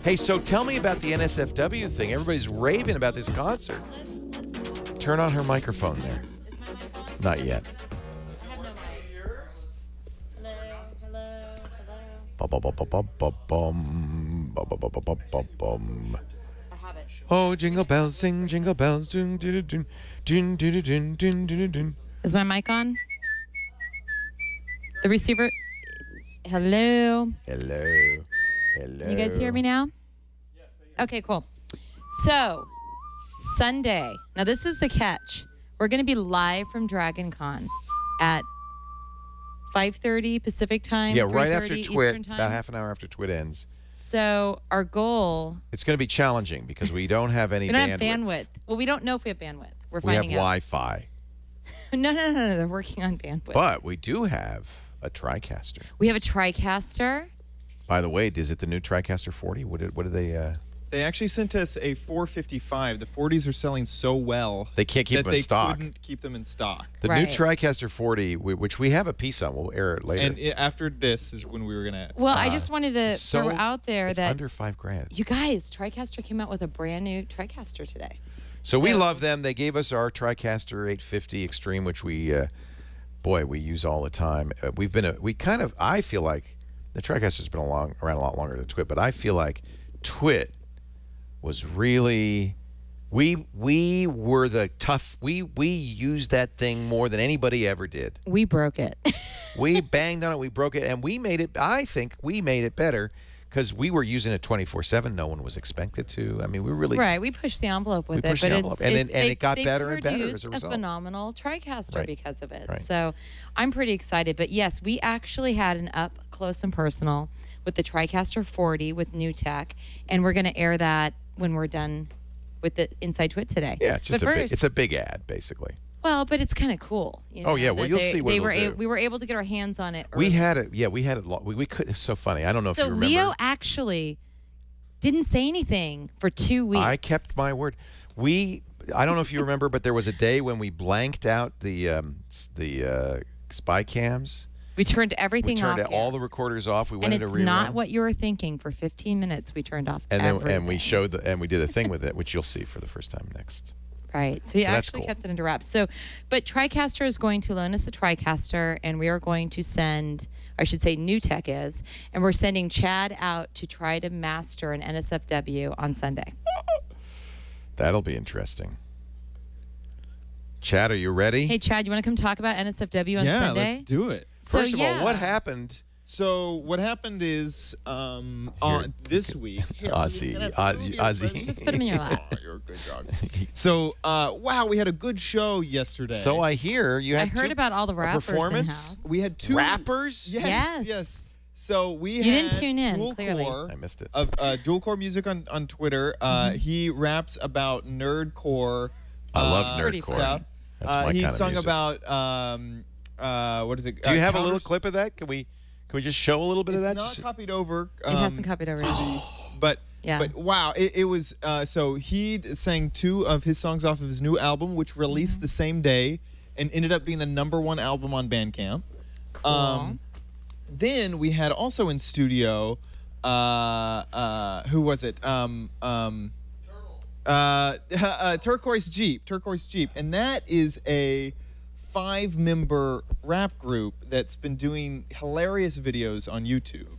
Hey, so tell me about the NSFW thing. Everybody's raving about this concert. Turn on her microphone there. Is my microphone? Not yet. I have no mic. Hello, hello, hello. Bum-bum-bum-bum-bum. Bum-bum-bum-bum-bum-bum. I have it. Oh, jingle bells, sing jingle bells. Dun, dun, dun, dun, dun, dun, dun, dun, dun. Is my mic on? The receiver. Hello. Hello. Hello. Can you guys hear me now? Yes. Okay, cool. So, Sunday. Now, this is the catch. We're going to be live from Dragon Con at 5:30 Pacific time. Yeah, right after 3:30 Twit, Eastern time. about half an hour after Twit ends. So, our goal. It's going to be challenging because we don't have any We don't bandwidth. have bandwidth. Well, we don't know if we have bandwidth. We're We have finding out. Wi-Fi. No. They're working on bandwidth. But we do have a TriCaster. We have a TriCaster. By the way, is it the new TriCaster 40? What did they... They actually sent us a 455. The 40s are selling so well They can't keep that them in they stock. couldn't keep them in stock. The Right. new TriCaster 40, which we have a piece on, we'll air it later. And after this is when we were gonna. Well, I just wanted to so throw out there it's that under $5,000. you guys, TriCaster came out with a brand new TriCaster today. So we so- love them. They gave us our TriCaster 850 Extreme, which we, boy, we use all the time. I feel like the TriCaster's been around a lot longer than Twit, but I feel like Twit was really, we were the tough. We used that thing more than anybody ever did. We broke it. We banged on it, we broke it, and we made it. I think we made it better because we were using it 24/7. No one was expected to. I mean, we really Right, we pushed the envelope with We it, pushed but the envelope, and it got better and better as a produced result. phenomenal TriCaster Right. because of it. Right. So I'm pretty excited. But yes, we actually had an up close and personal with the TriCaster 40 with new tech, and we're going to air that when we're done with the Inside Twit today. Yeah, it's just but it's a big ad, basically. well, but it's kind of cool. You Oh, know, yeah, well, that you'll see what they it'll were do. we were able to get our hands on it. We early. had it. Yeah, we had it. We could. It's so funny. I don't know if So you remember. Leo actually didn't say anything for 2 weeks. I kept my word. I don't know if you remember, but there was a day when we blanked out the spy cams. We turned everything We turned off. all here. the recorders off. We and went into it's rerun. not what you were thinking. For 15 minutes, we turned off and then everything. we showed and we did a thing with it, which you'll see for the first time next. Right. So we So that's actually cool. kept it under wraps. So, but TriCaster is going to loan us a TriCaster, and we are going to send, I should say, New Tech is, and we're sending Chad out to try to master an NSFW on Sunday. That'll be interesting. Chad, are you ready? Hey, Chad, you want to come talk about NSFW on Yeah, Sunday? let's do it. First so, of all, yeah. what happened? So what happened is on this week. Here, Ozzy, you're gonna have to move your Ozzy. friend. Just put him in your lap. Oh, you're a good dog. So wow, we had a good show yesterday. So I hear you had I heard two- about all the a rappers performance? in-house. we had two rappers. Yes. Yes. So we You had didn't tune in, Dual clearly. Core I missed it. of Dual Core Music on Twitter. He raps about nerdcore. I love Pretty nerdcore. stuff. That's my He kind of sung music. about what is it? Do you have a little Counters- clip of that? Can we just show a little bit of that? It's not Just- copied over. It hasn't copied over. But Yeah. but wow, it was so he sang 2 of his songs off of his new album, which released Mm-hmm. the same day and ended up being the #1 album on Bandcamp. Cool. Then we had also in studio, who was it? Turquoise Jeep, and that is a 5-member rap group that's been doing hilarious videos on YouTube.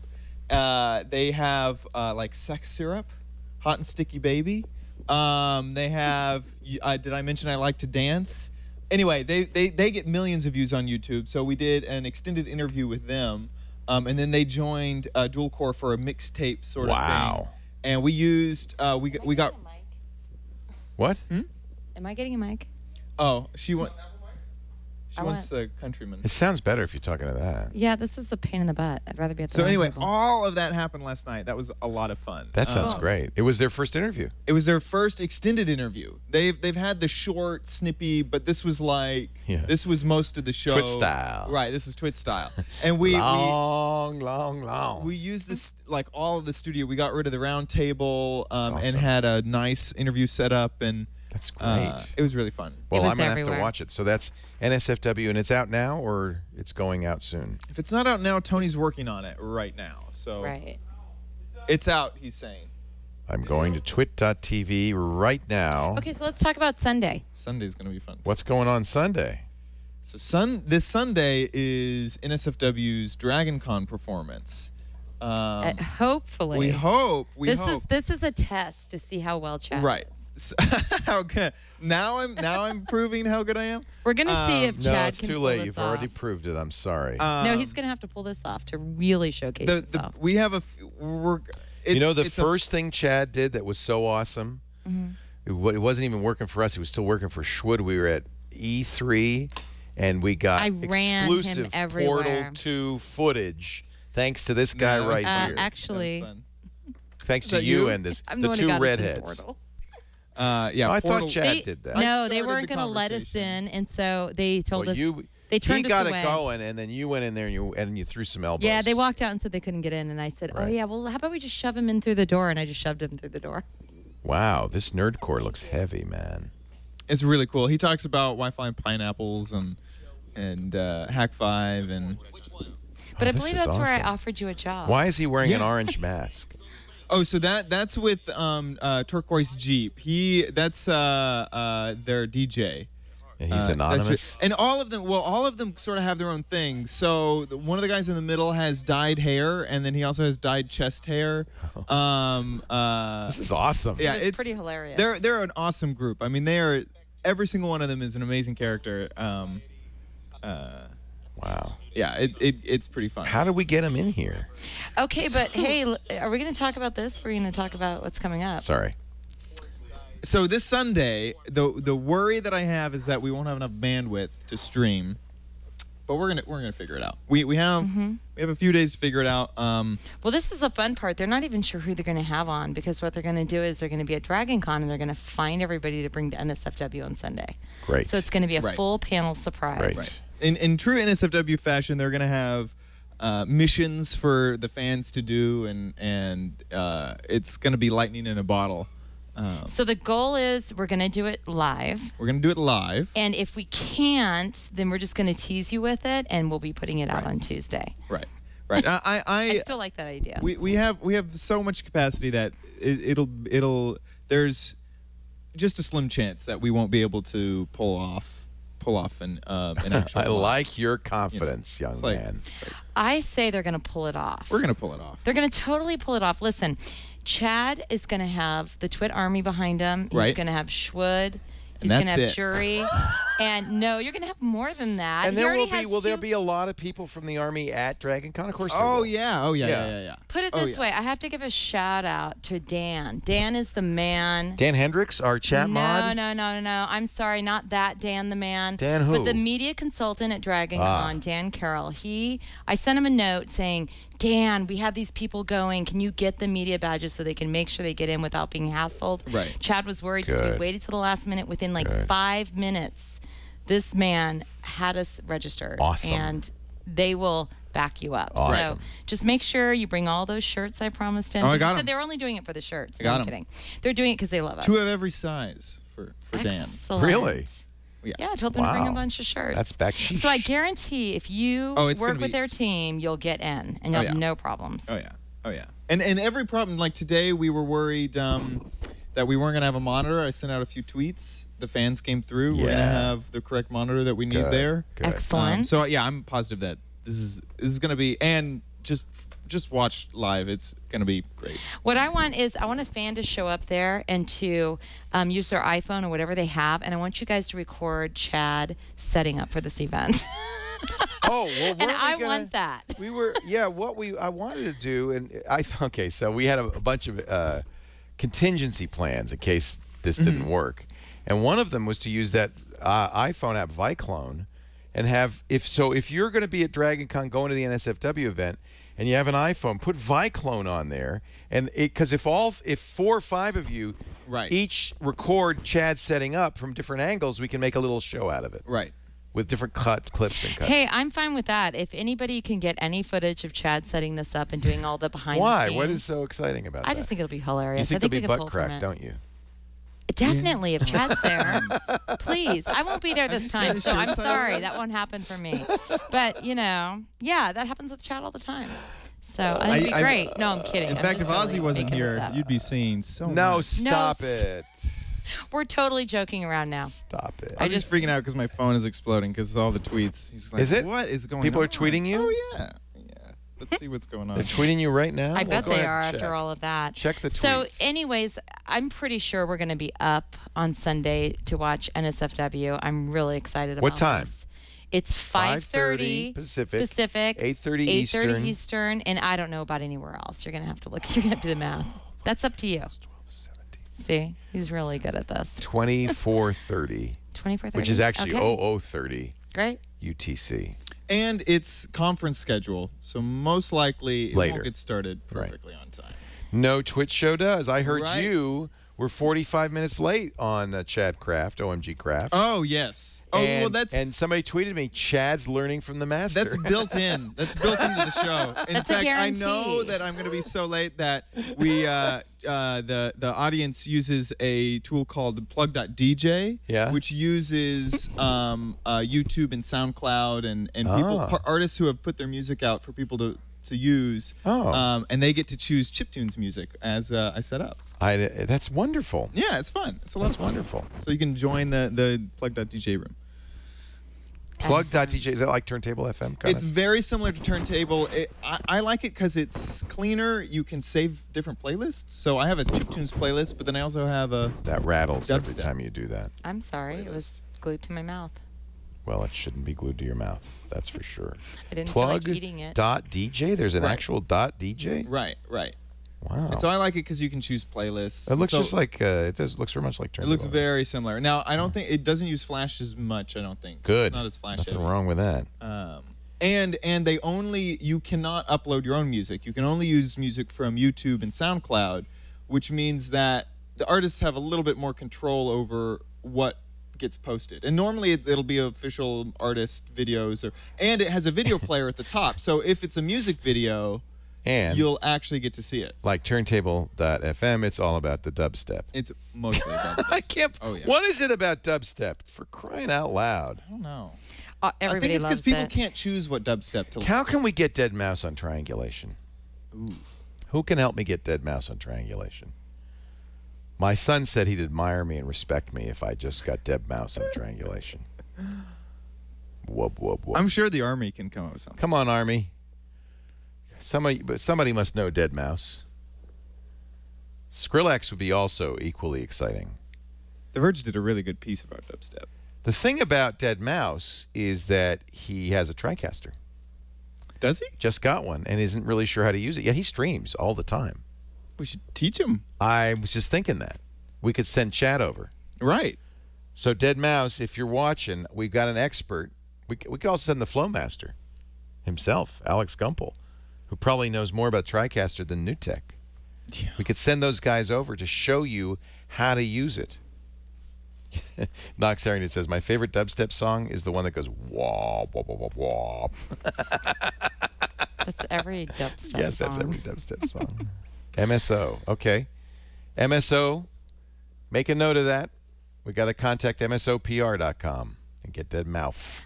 They have like Sex Syrup, Hot and Sticky Baby. They have. Did I mention I like to dance? Anyway, they get millions of views on YouTube. So we did an extended interview with them, and then they joined Dual Core for a mixtape sort of thing. Wow. And we used we got. What? Am I getting a mic? Oh, she went. She I wants the Countryman. It sounds better if you're talking to that. Yeah, this is a pain in the butt. I'd rather be at the So round anyway, table. all of that happened last night. That was a lot of fun. That sounds Oh. great. It was their first interview. It was their first extended interview. They've had the short, snippy, but this was like this was most of the show. Twit style. Right, this is Twit style. And we long. used this like all of the studio. We got rid of the round table and awesome. had a nice interview set up, and That's great. it was really fun. Well, was I'm gonna have everywhere. to watch it. So that's NSFW, and it's out now, or it's going out soon. If it's not out now, Tony's working on it right now. So Right. it's out. He's saying. I'm going to twit.tv right now. Okay, so let's talk about Sunday. Sunday's going to be fun. What's going on Sunday? So this Sunday is NSFW's Dragon Con performance. Hopefully. We hope. This is a test to see how well Chad Right. is. So, how good. Now I'm proving how good I am. We're gonna see if No, Chad it's can too pull late. this You've off. already proved it. I'm sorry. No, he's gonna have to pull this off to really showcase himself. We have a. You know, the first thing Chad did that was so awesome, it wasn't even working for us. It was still working for Schwood. We were at E3, and we got I ran him exclusive everywhere. Portal 2 footage thanks to this guy right here. Actually, Thanks to that you you? and this, I'm the one who two got us in redheads. Portal. Yeah. I Portal, thought Chad did that. No, they started weren't the going to let us conversation. in, and so they told Well, us they turned he got us away. it going, and then you went in there and you threw some elbows. Yeah, they walked out and said they couldn't get in, and I said, "Oh Right. yeah, well, how about we just shove him in through the door?" And I just shoved him through the door. Wow, this nerdcore looks heavy, man. It's really cool. He talks about Wi-Fi and pineapples and Hack 5 and. But I this believe is that's where I awesome. offered you a job. Why is he wearing an Yeah. orange mask? Oh, so that's with Turquoise Jeep. That's their DJ. And he's That's anonymous. just- and all of them sort of have their own thing. So one of the guys in the middle has dyed hair, and then he also has dyed chest hair. This is awesome. Yeah, It was it's pretty hilarious. They're an awesome group. I mean, every single one of them is an amazing character. Wow. Yeah, it's pretty fun. How did we get him in here? Okay, but hey, are we going to talk about this? Or are we going to talk about what's coming up? Sorry. So this Sunday, the worry that I have is that we won't have enough bandwidth to stream, but we're gonna figure it out. We have a few days to figure it out. Well, this is the fun part. They're not even sure who they're going to have on because what they're going to do is they're going to be at Dragon Con and they're going to find everybody to bring to NSFW on Sunday. Great. So it's going to be a Right. full panel surprise. Right. In true NSFW fashion, they're gonna have missions for the fans to do, and it's gonna be lightning in a bottle. So the goal is we're going to do it live. We're gonna do it live. And if we can't, then we're just going to tease you with it and we'll be putting it out on Tuesday. Right. I still like that idea. We have so much capacity that it'll there's just a slim chance that we won't be able to pull off an actual I live. like your confidence, young It's like- man. I say they're going to pull it off. We're gonna pull it off. They're going to totally pull it off. Listen, Chad is going to have the Twit Army behind him. He's Right. going to have Schwood. He's And going to have that's it. Jury. And no, you're going to have more than that. And He there already will be has will there two- be a lot of people from the army at Dragon Con? Of course. there Oh will. yeah. Yeah. Put it Oh, this yeah. way. I have to give a shout out to Dan. Dan is the man. Dan Hendricks, our chat mod. No. I'm sorry, not that Dan the man. Dan who? But the media consultant at Dragon Con, Dan Carroll. I sent him a note saying, Dan, we have these people going. Can you get the media badges so they can make sure they get in without being hassled? Right. Chad was worried because we Good. waited till the last minute. Within like 5 minutes, this man had us registered. Awesome. And they will back you up. Awesome. So just make sure you bring all those shirts I promised him. Oh, I He got said 'em. They're only doing it for the shirts. I No, got I'm 'em. kidding. They're doing it because they love us. 2 of every size for Dan. Excellent. Really? Yeah, I told them to bring a Wow. bunch of shirts. That's backsheesh. So I guarantee if you Oh, it's work gonna with be- their team, you'll get in and you'll Oh, have yeah. no problems. Oh yeah. And every problem, like today, we were worried that we weren't gonna have a monitor. I sent out a few tweets. The fans came through. We're gonna Yeah. have the correct monitor that we need Good, there. good. Excellent. So yeah, I'm positive that this is gonna be, and just watch live. It's gonna be great. What I want is I want a fan to show up there and to use their iPhone or whatever they have, and I want you guys to record Chad setting up for this event. Oh, well, and weren't we I gonna- want that. We were, yeah. I wanted to do, and okay. So we had a bunch of contingency plans in case this didn't work, and one of them was to use that iPhone app Viclone, and have if you're going to be at Dragon Con going to the NSFW event, and you have an iPhone, put Viclone on there, and because if 4 or 5 of you Right. each record Chad setting up from different angles, we can make a little show out of it. Right. With different clips and cuts. Hey, I'm fine with that. If anybody can get any footage of Chad setting this up and doing all the behind Why? the scenes. What is so exciting about that? I just think it'll be hilarious. You think I think there'll we be can butt pull from crack, it. don't you? Definitely, if Chad's there. Please. I won't be there this time, so I'm shirts sorry. That won't happen for me. But, yeah, that happens with Chad all the time. So I think it'd be great. No, I'm kidding. In I'm fact, just if totally Ozzy wasn't making this here, up. you'd be seeing so No, much. stop No, it. We're totally joking around now. Stop it. I was just- just freaking out because my phone is exploding because of all the tweets. He's like, Is it? What is going People on? are tweeting you? Oh, yeah. Let's see what's going on. They're tweeting you right now? I Well, bet go they ahead are and check. after all of that. Check the So, tweets. anyways, I'm pretty sure we're going to be up on Sunday to watch NSFW. I'm really excited about What time? this. It's 5:30 Pacific, Pacific, 8:30 8:30 Eastern. Eastern, and I don't know about anywhere else. You're going to have to look. You're going to have to do the math. That's up to you. See, he's really good at this. 24:30, 24:30, which is actually okay. 00:30 Great. UTC. And it's conference schedule, so most likely it Later. won't get started perfectly on time. No Twitch show does. I heard Right. you were 45 minutes late on Chad Craft, OMG Craft. Oh, yes. Oh, and, well, that's and somebody tweeted me, Chad's learning from the master. That's built in. That's built into the show. In That's a fact, I know guarantee. that I'm going to be so late that we the audience uses a tool called Plug.dj, Yeah. which uses YouTube and SoundCloud and people Ah. artists who have put their music out for people to use. Oh. And they get to choose chiptunes music as I set up. That's wonderful. Yeah, it's fun. It's a lot That's of fun. wonderful. So you can join the Plug.dj room. Plug.dj, is that like Turntable FM? Kind It's of? very similar to Turntable. I like it because it's cleaner. You can save different playlists. So I have a chiptunes playlist, but then I also have a. That rattles every Dubstep. time you do that. I'm sorry. It was glued to my mouth. Well, it shouldn't be glued to your mouth. That's for sure. I didn't feel like eating it. Plug.dj? There's an Right. actual .dj? Right, right. Wow. And so I like it because you can choose playlists. It looks So just like, it looks very much like It Turntable. looks very similar. Now I don't think it doesn't use Flash as much. I don't think. good. It's not as Flash Nothing heavy. wrong with that. And they only you cannot upload your own music. You can only use music from YouTube and SoundCloud, which means that the artists have a little bit more control over what gets posted. And normally it'll be official artist videos, and it has a video player at the top. So if it's a music video, And you'll actually get to see it. like Turntable.fm, it's all about the dubstep. It's mostly about the I can't. Oh, yeah. What is it about dubstep? For crying out loud! I don't know. I think Everybody it's because loves people it. can't choose what dubstep to How can we get Dead Mouse on Triangulation? Who can help me get Dead Mouse on Triangulation? My son said he'd admire me and respect me if I just got Dead Mouse on Triangulation. Whoop whoop whoop! I'm sure the Army can come up with something. Come on, Army. Somebody must know Dead Mouse. Skrillex would be also equally exciting. The Verge did a really good piece about dubstep. The thing about Dead Mouse is that he has a TriCaster. Does he? Just got one and isn't really sure how to use it. Yeah, he streams all the time. We should teach him. I was just thinking that. We could send Chad over. Right. So, Dead Mouse, if you're watching, we've got an expert. We could also send the Flowmaster himself, Alex Gumpel, who probably knows more about TriCaster than Newtek. Yeah. We could send those guys over to show you how to use it. Knox Harrington says, my favorite dubstep song is the one that goes wah, wah, wah, wah, wah. That's every dubstep Yes, song. that's every dubstep song. MSO. Okay. MSO, make a note of that. We got to contact MSOPR.com and get Dead Mouth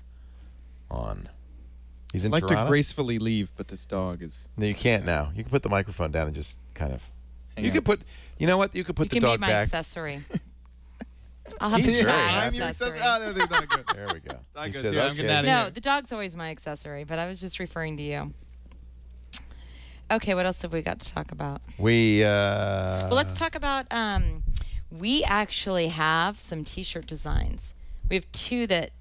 on. He's in I'd like Toronto. to gracefully leave, but this dog is. No, you can't now. You can put the microphone down and just kind of. Hang You out. could put. You know what? You could put You the can be dog my back. accessory. I'll have He's a very bag happy. I'm your accessory. accessory. Oh, no, that's not good. There we go. Not He good. said, Yeah, I'm okay. getting out of No, here. the dog's always my accessory, but I was just referring to you. Okay, what else have we got to talk about? We. Well, let's talk about. We actually have some T-shirt designs. We have two that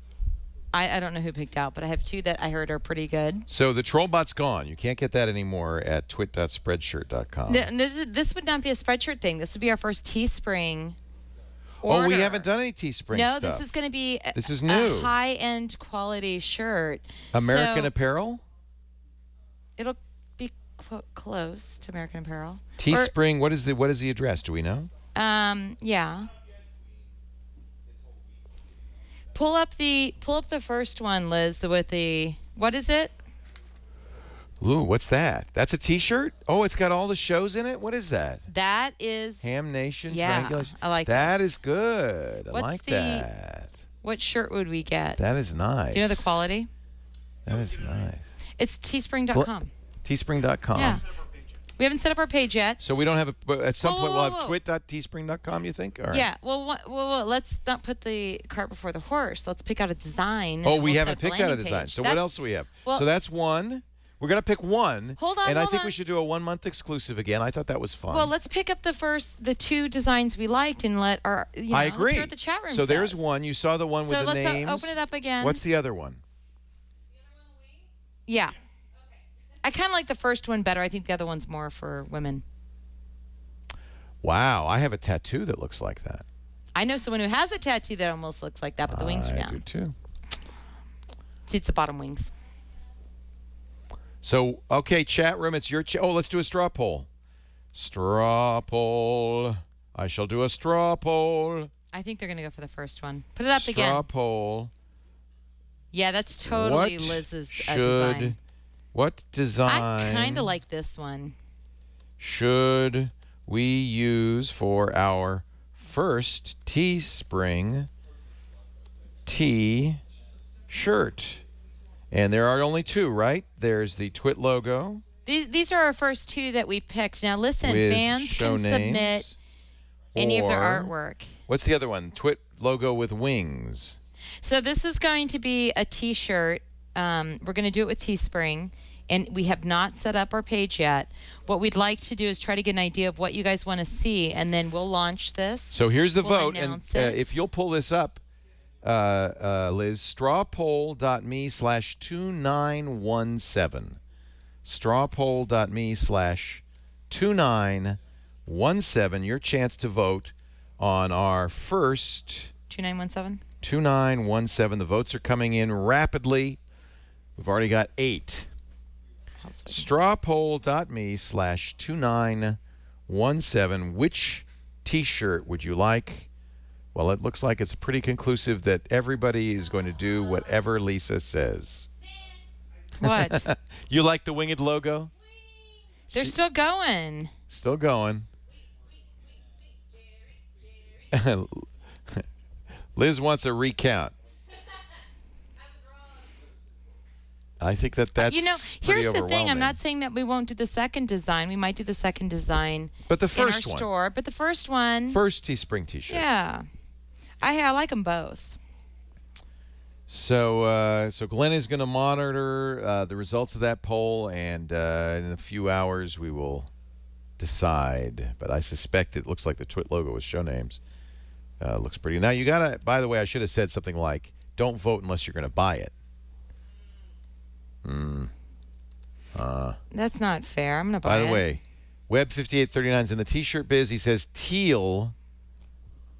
I don't know who picked out, but I have two that I heard are pretty good. So the Trollbot's gone. You can't get that anymore at twit.spreadshirt.com. This would not be a Spreadshirt thing. This would be our first Teespring. Oh, we order. haven't done any Teespring No, stuff. this is going to be This is new. a high-end quality shirt. American So Apparel? it'll be close to American Apparel. Teespring, what is the address? Do we know? Yeah. Pull up the first one, Liz, with the what is it? Ooh, what's that? That's a T-shirt? Oh, it's got all the shows in it? What is that? That is Ham Nation? Yeah, Triangulation? I like that. this. Is good. I What's like the- that. what shirt would we get? That is nice. Do you know the quality? That is nice. It's teespring.com. Teespring.com. Yeah. We haven't set up our page yet. So we don't have a. At some point, we'll have whoa. twit.teespring.com. You think? All right. Yeah. Well, let's not put the cart before the horse. Let's pick out a design. and Oh, then we we'll haven't set up picked out a landing design. page. So what else do we have? Well- So that's one. We're gonna pick one. Hold on, And I hold think on. we should do a 1 month exclusive again. I thought that was fun. Well, let's pick up the two designs we liked and let our. I Let's agree. hear what the chat room So there's says. one. You saw the one with So the let's names. open it up again. What's the other one? Yeah. I kind of like the first one better. I think the other one's more for women. Wow, I have a tattoo that looks like that. I know someone who has a tattoo that almost looks like that, but the wings are I do down. too. See, it's the bottom wings. So, okay, chat room, it's your oh, let's do a straw poll. Straw poll. I shall do a straw poll. I think they're going to go for the first one. Put it up Straw again. poll. Yeah, that's totally What Liz's should, design. What design I kind of like this one. should we use for our first Teespring T-shirt? And there are only two, right? There's the Twit logo These are our first two that we've picked. Now, listen, with fans show can names, submit any of their or- artwork. What's the other one? Twit logo with wings. So this is going to be a T-shirt. We're going to do it with Teespring, and we have not set up our page yet. What we'd like to do is try to get an idea of what you guys want to see, and then we'll launch this. So here's the We'll vote, and announce it. if you'll pull this up, Liz, strawpoll.me/2917. Strawpoll.me/2917. Your chance to vote on our first 2917. 2917. The votes are coming in rapidly. We've already got 8. Strawpoll.me/2917. Which T-shirt would you like? Well, it looks like it's pretty conclusive that everybody is going to do whatever Lisa says. What? You like the winged logo? They're still going. Still going. Liz wants a recount. I think that's You know, here's pretty the thing. I'm overwhelming. not saying that we won't do the second design. We might do the second design But the in our first one. store. But the first one, First Teespring T-shirt. yeah. I like them both. So Glenn is going to monitor the results of that poll, and in a few hours we will decide. But I suspect it looks like the Twit logo with show names. Looks pretty. Now you gotta. By the way, I should have said something like, "Don't vote unless you're going to buy it." That's not fair. I'm gonna buy By it. the way, Web5839 is in the T-shirt biz. He says teal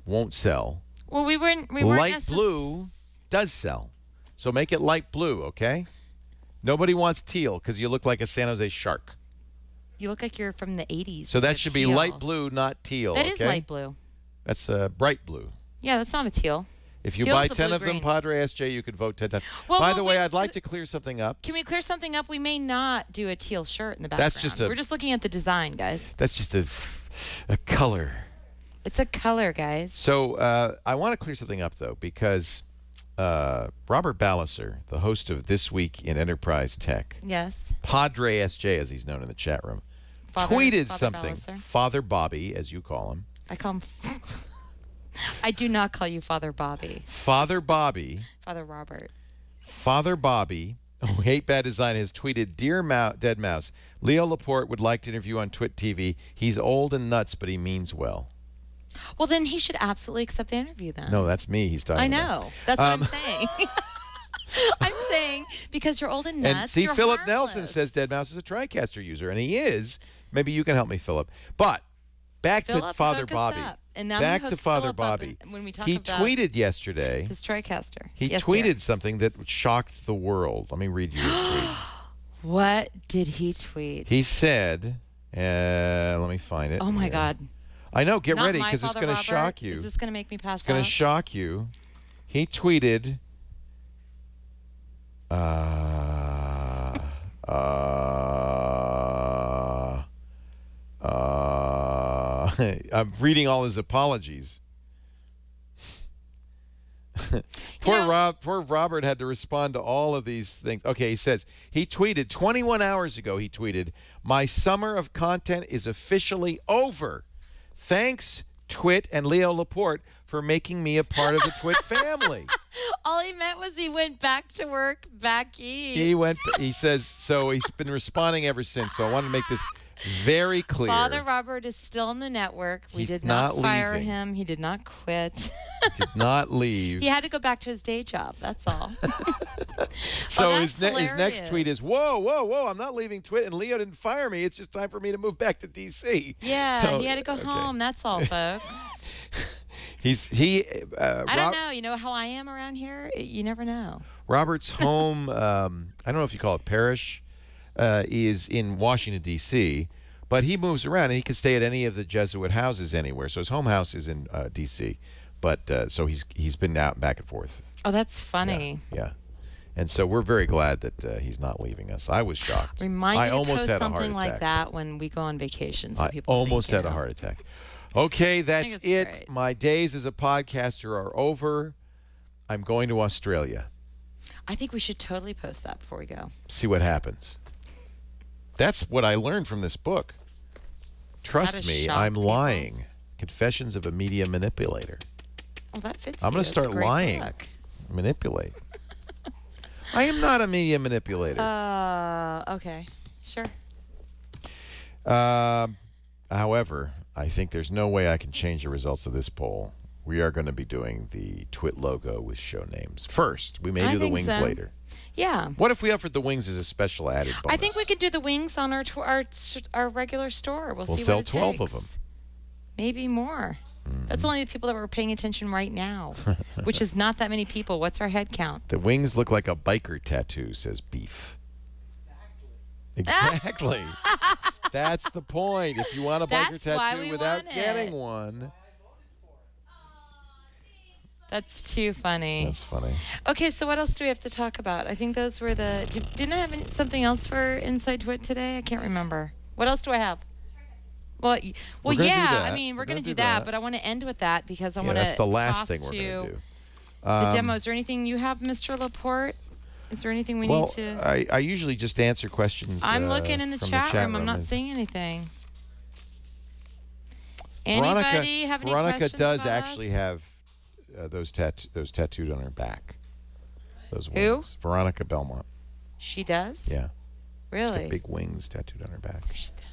won't sell. well, we weren't Light blue does sell. So make it light blue, okay? Nobody wants teal because you look like a San Jose shark. You look like you're from the 80s. So that with should the be teal. light blue, not teal. That okay? is light blue. That's bright blue. Yeah, that's not a teal. If you Teal buy is a 10 of them, blue-green. Padre SJ, you could vote 10 times. Well, By well, the way, we- I'd like to clear something up. Can we clear something up? We may not do a teal shirt in the background. That's just a- We're just looking at the design, guys. That's just a color. It's a color, guys. So I want to clear something up, though, because Robert Balliser, the host of This Week in Enterprise Tech, Yes. Padre SJ, as he's known in the chat room, Father- tweeted Father something. Balliser. Father Bobby, as you call him. I call him. I do not call you Father Bobby. Father Bobby. Father Robert. Father Bobby, who hate bad design, has tweeted, "Dear Dead Mouse, Leo Laporte would like to interview on Twit TV. He's old and nuts, but he means well." Well, then he should absolutely accept the interview then. No, that's me. He's talking. I about. know. That's what I'm saying. I'm saying because you're old and nuts. And see, you're Philip harmless. Nelson says Dead Mouse is a TriCaster user, and he is. Maybe you can help me, Philip. But back to Philip, Father hook us Bobby. up. And I'm Back gonna to hook Father Philip up Bobby. when we talk He about tweeted yesterday. his TriCaster. He Yes, tweeted dear. something that shocked the world. Let me read you his tweet. What did he tweet? He said, let me find it. Oh my here. God. I know, get Not ready my because it's Father going to Robert. shock you. Is this going to make me pass It's going out? to shock you. He tweeted, I'm reading all his apologies. Poor Robert had to respond to all of these things. Okay, he says he tweeted 21 hours ago. He tweeted, "My summer of content is officially over. Thanks, Twit and Leo Laporte, for making me a part of the Twit family." All he meant was he went back to work back east. He says so. He's been responding ever since. So I want to make this very clear. Father Robert is still in the network. We He's did not fire leaving. him. He did not quit. Did not leave. He had to go back to his day job. That's all. So Oh, his that's next tweet hilarious. is, "Whoa, whoa, whoa! I'm not leaving Twit, and Leo didn't fire me. It's just time for me to move back to DC." Yeah, So, he had to go okay. home. That's all, folks. I don't know. You know how I am around here? You never know. Robert's home, I don't know if you call it parish, is in Washington, D.C., but he moves around, and he can stay at any of the Jesuit houses anywhere. So his home house is in D.C., but so he's been out back and forth. Oh, that's funny. Yeah. And so we're very glad that he's not leaving us. I was shocked. Remind I me to almost post had a heart something like attack. that when we go on vacation, so I people almost think, had a heart attack. Okay, that's it's it. great. My days as a podcaster are over. I'm going to Australia. I think we should totally post that before we go. See what happens. That's what I learned from this book. Trust to me, shock I'm people. lying. Confessions of a Media Manipulator. Well, that fits. I'm going to start lying. Manipulate. I am not a media manipulator. Okay. Sure. However, I think there's no way I can change the results of this poll. We are going to be doing the Twit logo with show names first. We may I do the think wings so. later. Yeah. What if we offered the wings as a special added bonus? I think we could do the wings on our regular store. We'll see sell what it 12 of takes. them. Maybe more. That's only the people that were paying attention right now, which is not that many people. What's our head count? The wings look like a biker tattoo, says Beef. Exactly. That's the point. If you want a biker That's why tattoo we without want getting it. one. That's too funny. That's funny. Okay, so what else do we have to talk about? I think those were the. Didn't I have something else for Inside Twit today? I can't remember. What else do I have? Well, We're gonna do yeah. that. I mean, we're going to gonna do do that, that. but I want to end with that because I Yeah, want to. that's the last thing we're going to do. The demo. Is there anything you have, Mr. Laporte? Is there anything we Well, need to? I usually just answer questions. I'm looking in the from chat room. I'm not And seeing anything. Anybody have any Veronica questions does about actually us? have those tattooed on her back. Those Who? wings. Veronica Belmont. She does? Yeah. Really? Big wings tattooed on her back. She does.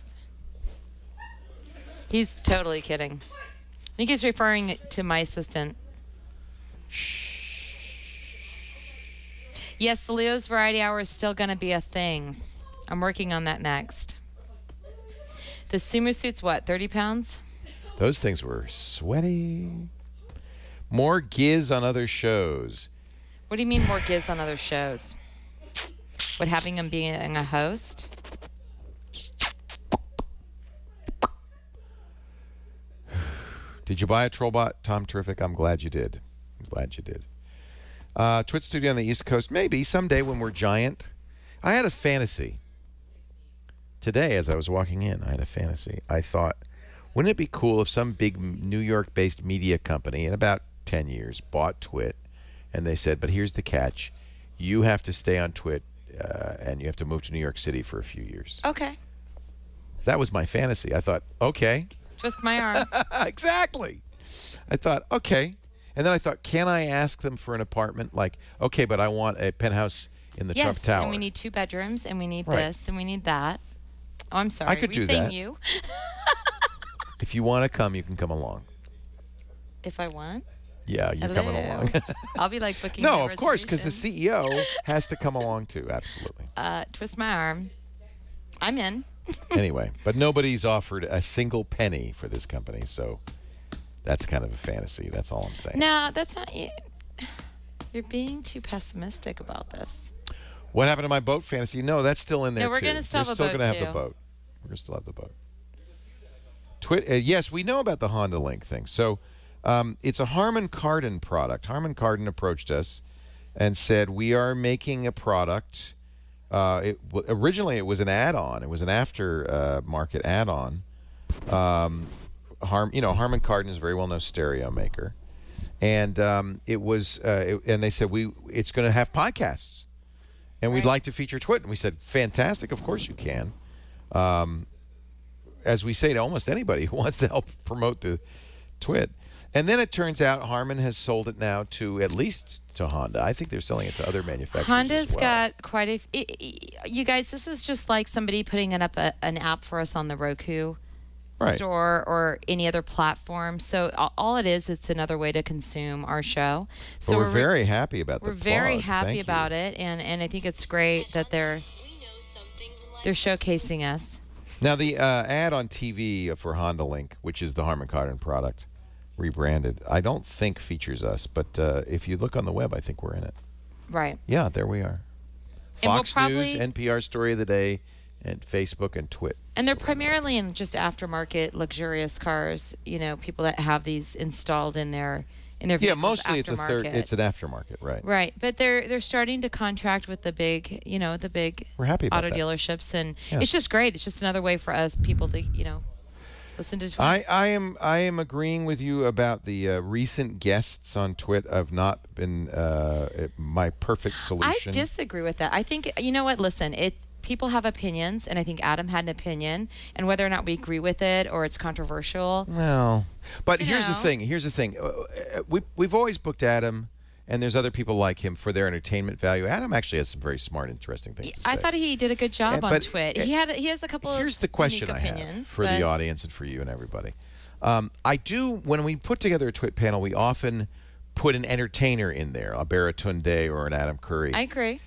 He's totally kidding. I think he's referring to my assistant. Yes, the Leo's Variety Hour is still going to be a thing. I'm working on that next. The sumo suit's what, 30 pounds? Those things were sweaty. More giz on other shows. What do you mean more giz on other shows? What, having him being a host? Did you buy a Trollbot, Tom? Terrific. I'm glad you did. I'm glad you did. Twit Studio on the East Coast. Maybe someday when we're giant. I had a fantasy. Today, as I was walking in, I had a fantasy. I thought, wouldn't it be cool if some big New York-based media company in about 10 years bought Twit, and they said, but here's the catch. You have to stay on Twit, and you have to move to New York City for a few years. Okay. That was my fantasy. I thought, okay. Twist my arm. Exactly. I thought, okay. And then I thought, can I ask them for an apartment? Like, okay, but I want a penthouse in the Trump Yes, Tower. and we need 2 bedrooms, and we need Right. this, and we need that. Oh, I'm sorry. I could Were you do saying that. you? If you want to come, you can come along. If I want? Yeah, you're coming Hello. along. I'll be like booking No, the of course, because the reservations. CEO has to come along too. Absolutely. Twist my arm. I'm in. Anyway, but nobody's offered a single penny for this company, so that's kind of a fantasy. That's all I'm saying. No, that's not. You're being too pessimistic about this. What happened to my boat fantasy? No, that's still in there No, we're too. gonna still have We're a still boat, gonna have too. the boat. We're gonna still have the boat. Yes, we know about the Honda Link thing. So it's a Harman Kardon product. Harman Kardon approached us and said, we are making a product. Originally, it was an add-on. It was an after-market add-on. Harman Kardon is a very well-known stereo maker. and it was, and they said it's going to have podcasts, and we'd Right. like to feature Twit. And we said, fantastic, of course you can. As we say to almost anybody who wants to help promote the Twit. And then it turns out Harman has sold it now to at least to Honda. I think they're selling it to other manufacturers. Honda's as well. got quite a. You guys, this is just like somebody putting up an app for us on the Roku Right. store or any other platform. So all it is, it's another way to consume our show. So But we're very happy about the we're very plug. happy Thank you. about it, and I think it's great that they're showcasing us. Now, the ad on TV for Honda Link, which is the Harman Kardon product, rebranded, I don't think features us, but if you look on the web, I think we're in it. Right. Yeah, there we are. And we'll Fox probably- News, NPR Story of the Day, and Facebook and Twit. And they're primarily in just aftermarket luxurious cars, people that have these installed in their Yeah, vehicles. mostly it's aftermarket. it's an aftermarket, right? Right, but they're starting to contract with the big, We're happy about auto that. dealerships, and Yeah. it's just great. It's just another way for us people to, listen to. Twit. I am agreeing with you about the recent guests on Twit have not been my perfect I solution. disagree with that. I think what. Listen, people have opinions, and I think Adam had an opinion, and whether or not we agree with it or it's controversial. Well, but You here's the know. thing. Here's the thing. We've always booked Adam, and there's other people like him for their entertainment value. Adam actually has some very smart, interesting things to say. I thought he did a good job Yeah, on but, Twit. He has a couple of Here's the question unique I have opinions for but- the audience and for you and everybody. I do, when we put together a Twit panel, we often put an entertainer in there, a Baratunde or an Adam Curry. I agree.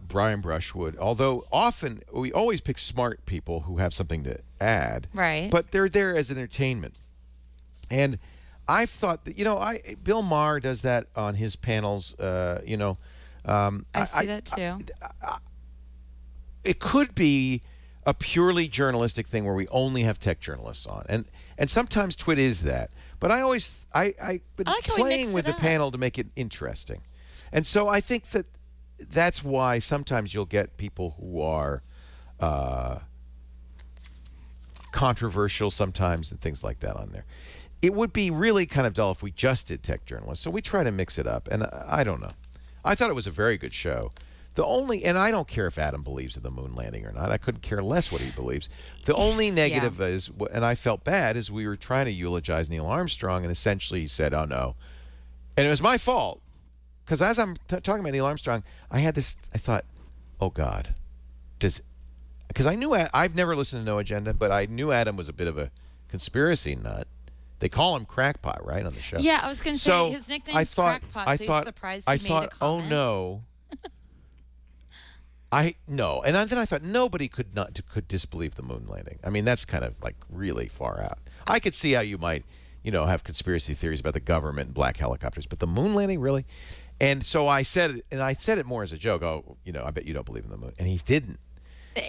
Brian Brushwood. Although often we always pick smart people who have something to add. Right. But they're there as entertainment. And I've thought that Bill Maher does that on his panels. I see that too. It could be a purely journalistic thing where we only have tech journalists on, and sometimes Twit is that. But I've been I like how we playing mix with it the up. panel to make it interesting, and so I think that's why sometimes you'll get people who are controversial sometimes and things like that on there. It would be really kind of dull if we just did tech journalists. So we try to mix it up, and I don't know. I thought it was a very good show. And I don't care if Adam believes in the moon landing or not. I couldn't care less what he believes. The only negative is, and I felt bad, is we were trying to eulogize Neil Armstrong, and essentially he said, "Oh no," and it was my fault because as I'm talking about Neil Armstrong, I thought, "Oh God, because I knew I've never listened to No Agenda, but I knew Adam was a bit of a conspiracy nut. They call him Crackpot, right, on the show. Yeah, I was going to say his nickname is Crackpot. So you're surprised he made a comment. oh no. And then I thought nobody could disbelieve the moon landing. I mean, that's kind of like really far out. I could see how you might, have conspiracy theories about the government and black helicopters, but the moon landing, really? And so I said it more as a joke. Oh, I bet you don't believe in the moon, and he didn't.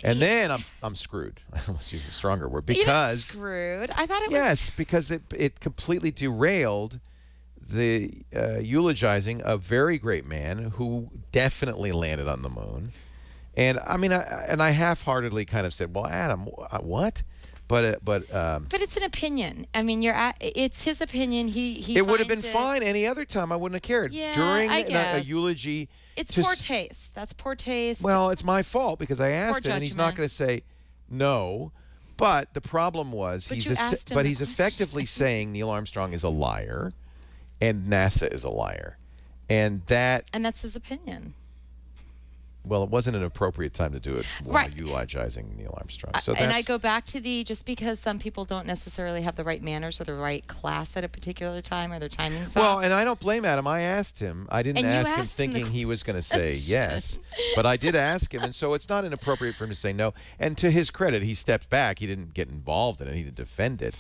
And then I'm screwed. I almost use a stronger word You're not because screwed. I thought it was. yes, because it completely derailed the eulogizing a very great man who definitely landed on the moon. And I mean, I half-heartedly kind of said, "Well, Adam, what?" But it's an opinion. I mean, it's his opinion. He it would have been finds it- fine any other time. I wouldn't have cared. Yeah, During I a guess. eulogy, It's to poor taste. That's poor taste. Well, it's my fault because I asked Poor him, and he's not judgment. going to say no. But the problem was But you asked him the he's effectively saying Neil Armstrong is a liar, and NASA is a liar, and that's his opinion. well, it wasn't an appropriate time to do it while Right. eulogizing Neil Armstrong. So And I that's- go back to just because some people don't necessarily have the right manners or the right class at a particular time or their timing's Well, off. and I don't blame Adam. I asked him. I didn't And you ask him asked him the thinking he was going to say question. yes, but I did ask him, and so it's not inappropriate for him to say no. And to his credit, he stepped back. He didn't get involved in it. He didn't defend it.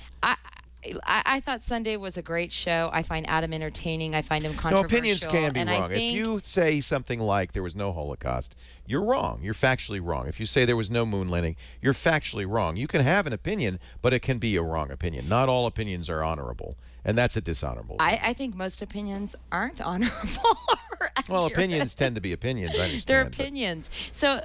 I thought Sunday was a great show. I find Adam entertaining. I find him No, controversial. opinions can be and wrong. I think, If you say something like there was no Holocaust, you're wrong. You're factually wrong. If you say there was no moon landing, you're factually wrong. You can have an opinion, but it can be a wrong opinion. Not all opinions are honorable, and that's a dishonorable. I think most opinions aren't honorable or Well, accurate. opinions tend to be opinions. I understand. They're but- opinions. So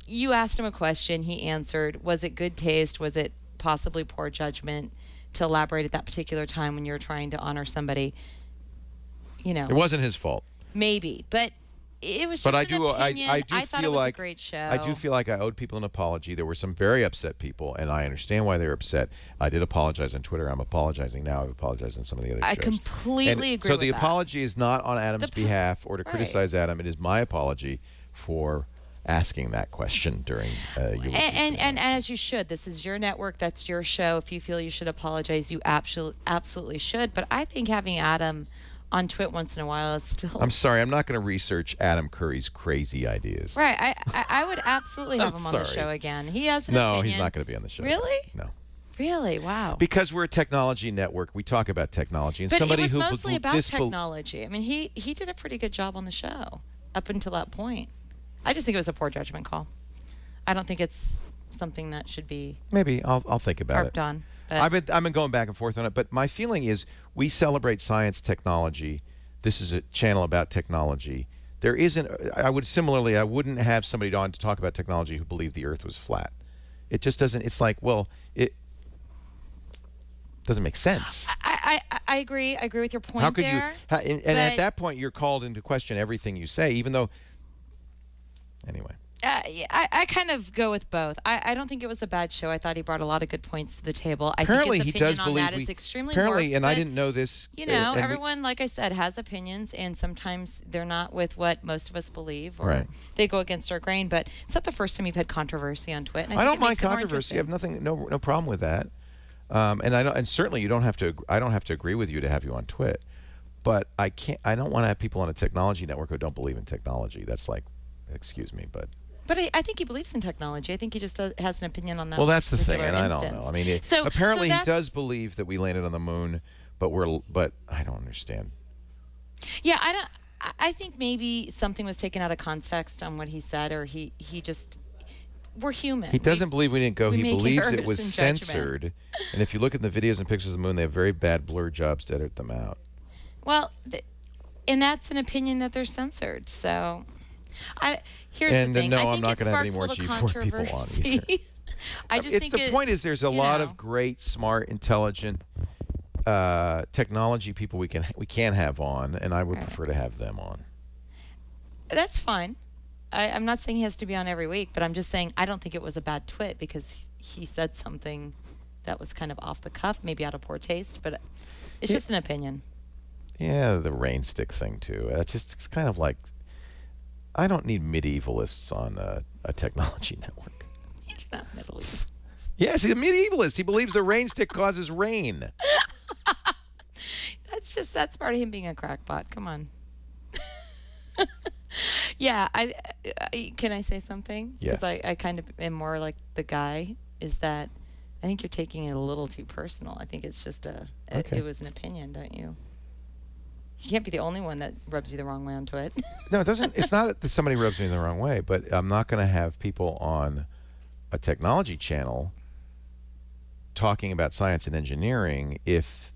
you asked him a question. He answered. Was it good taste? Was it possibly poor judgment to elaborate at that particular time when you're trying to honor somebody? you know, It wasn't his fault. maybe, but it was just But I an do, opinion. I do thought feel it was like a great show. I do feel like I owed people an apology. There were some very upset people, and I understand why they were upset. I did apologize on Twitter. I'm apologizing now. I've apologized on some of the other shows. I completely agree So with the that. apology is not on Adam's behalf or to Right. criticize Adam. It is my apology for asking that question during and as you should. This is your network. That's your show. If you feel you should apologize, you absolutely should. But I think having Adam on Twit once in a while is still. I'm sorry. I'm not going to research Adam Curry's crazy ideas. Right. I would absolutely have him on the sorry. show again. He has an No, opinion. he's not going to be on the show. Really? No. Really? Wow. Because we're a technology network, we talk about technology, and But somebody it was who mostly about disbel- technology. I mean, he did a pretty good job on the show up until that point. I just think it was a poor judgment call. I don't think it's something that should be Maybe I'll think about harped it. on. But I've been going back and forth on it, but my feeling is we celebrate science, technology. This is a channel about technology. There isn't. I wouldn't have somebody on to talk about technology who believed the Earth was flat. It just doesn't. It's like, well, it doesn't make sense. I agree. I agree with your point How could there. and at that point, you're called into question everything you say, even though. Anyway. I kind of go with both. I don't think it was a bad show. I thought he brought a lot of good points to the table. Apparently, I think he his does opinion on believe that we. is extremely Apparently, warped, and I but, didn't know this. You know, and everyone, like I said, has opinions, and sometimes they're not with what most of us believe, or Right. they go against our grain. But it's not the first time you've had controversy on Twitter. I don't mind controversy. I have no problem with that. And I don't, and certainly you don't have to. I don't have to agree with you to have you on Twit. But I can't. I don't want to have people on a technology network who don't believe in technology. That's like, excuse me, but. But I think he believes in technology. I think he just has an opinion on that. Well, that's the thing, particular and I don't instance. know. I mean, apparently he does believe that we landed on the moon, but I don't understand. Yeah, I don't. I think maybe something was taken out of context on what he said, or he just. We're human. He doesn't believe we didn't go. He make believes it errors was in judgment. censored. And if you look at the videos and pictures of the moon, they have very bad blur jobs to edit them out. Well, and that's an opinion that they're censored. So, here's And the thing. no, I I'm think not it going to have any sparked a more little G4 people on controversy. either. I just think the point is there's a lot of great, smart, intelligent technology people we can have on, and I would prefer to have them on. That's fine. I'm not saying he has to be on every week, but I'm just saying I don't think it was a bad twit because he said something that was kind of off the cuff, maybe out of poor taste, but it's just an opinion. Yeah, the rain stick thing too. It's kind of like I don't need medievalists on a technology network. He's not medievalist. Yes, he's a medievalist. He believes the rain stick causes rain. That's part of him being a crackpot. Come on. Yeah, can I say something? Yes. Because I kind of am more like the guy. Is that I think you're taking it a little too personal. I think it's just it was an opinion, don't you? You can't be the only one that rubs you the wrong way on Twit. No, it doesn't. It's not that somebody rubs me the wrong way, but I'm not going to have people on a technology channel talking about science and engineering if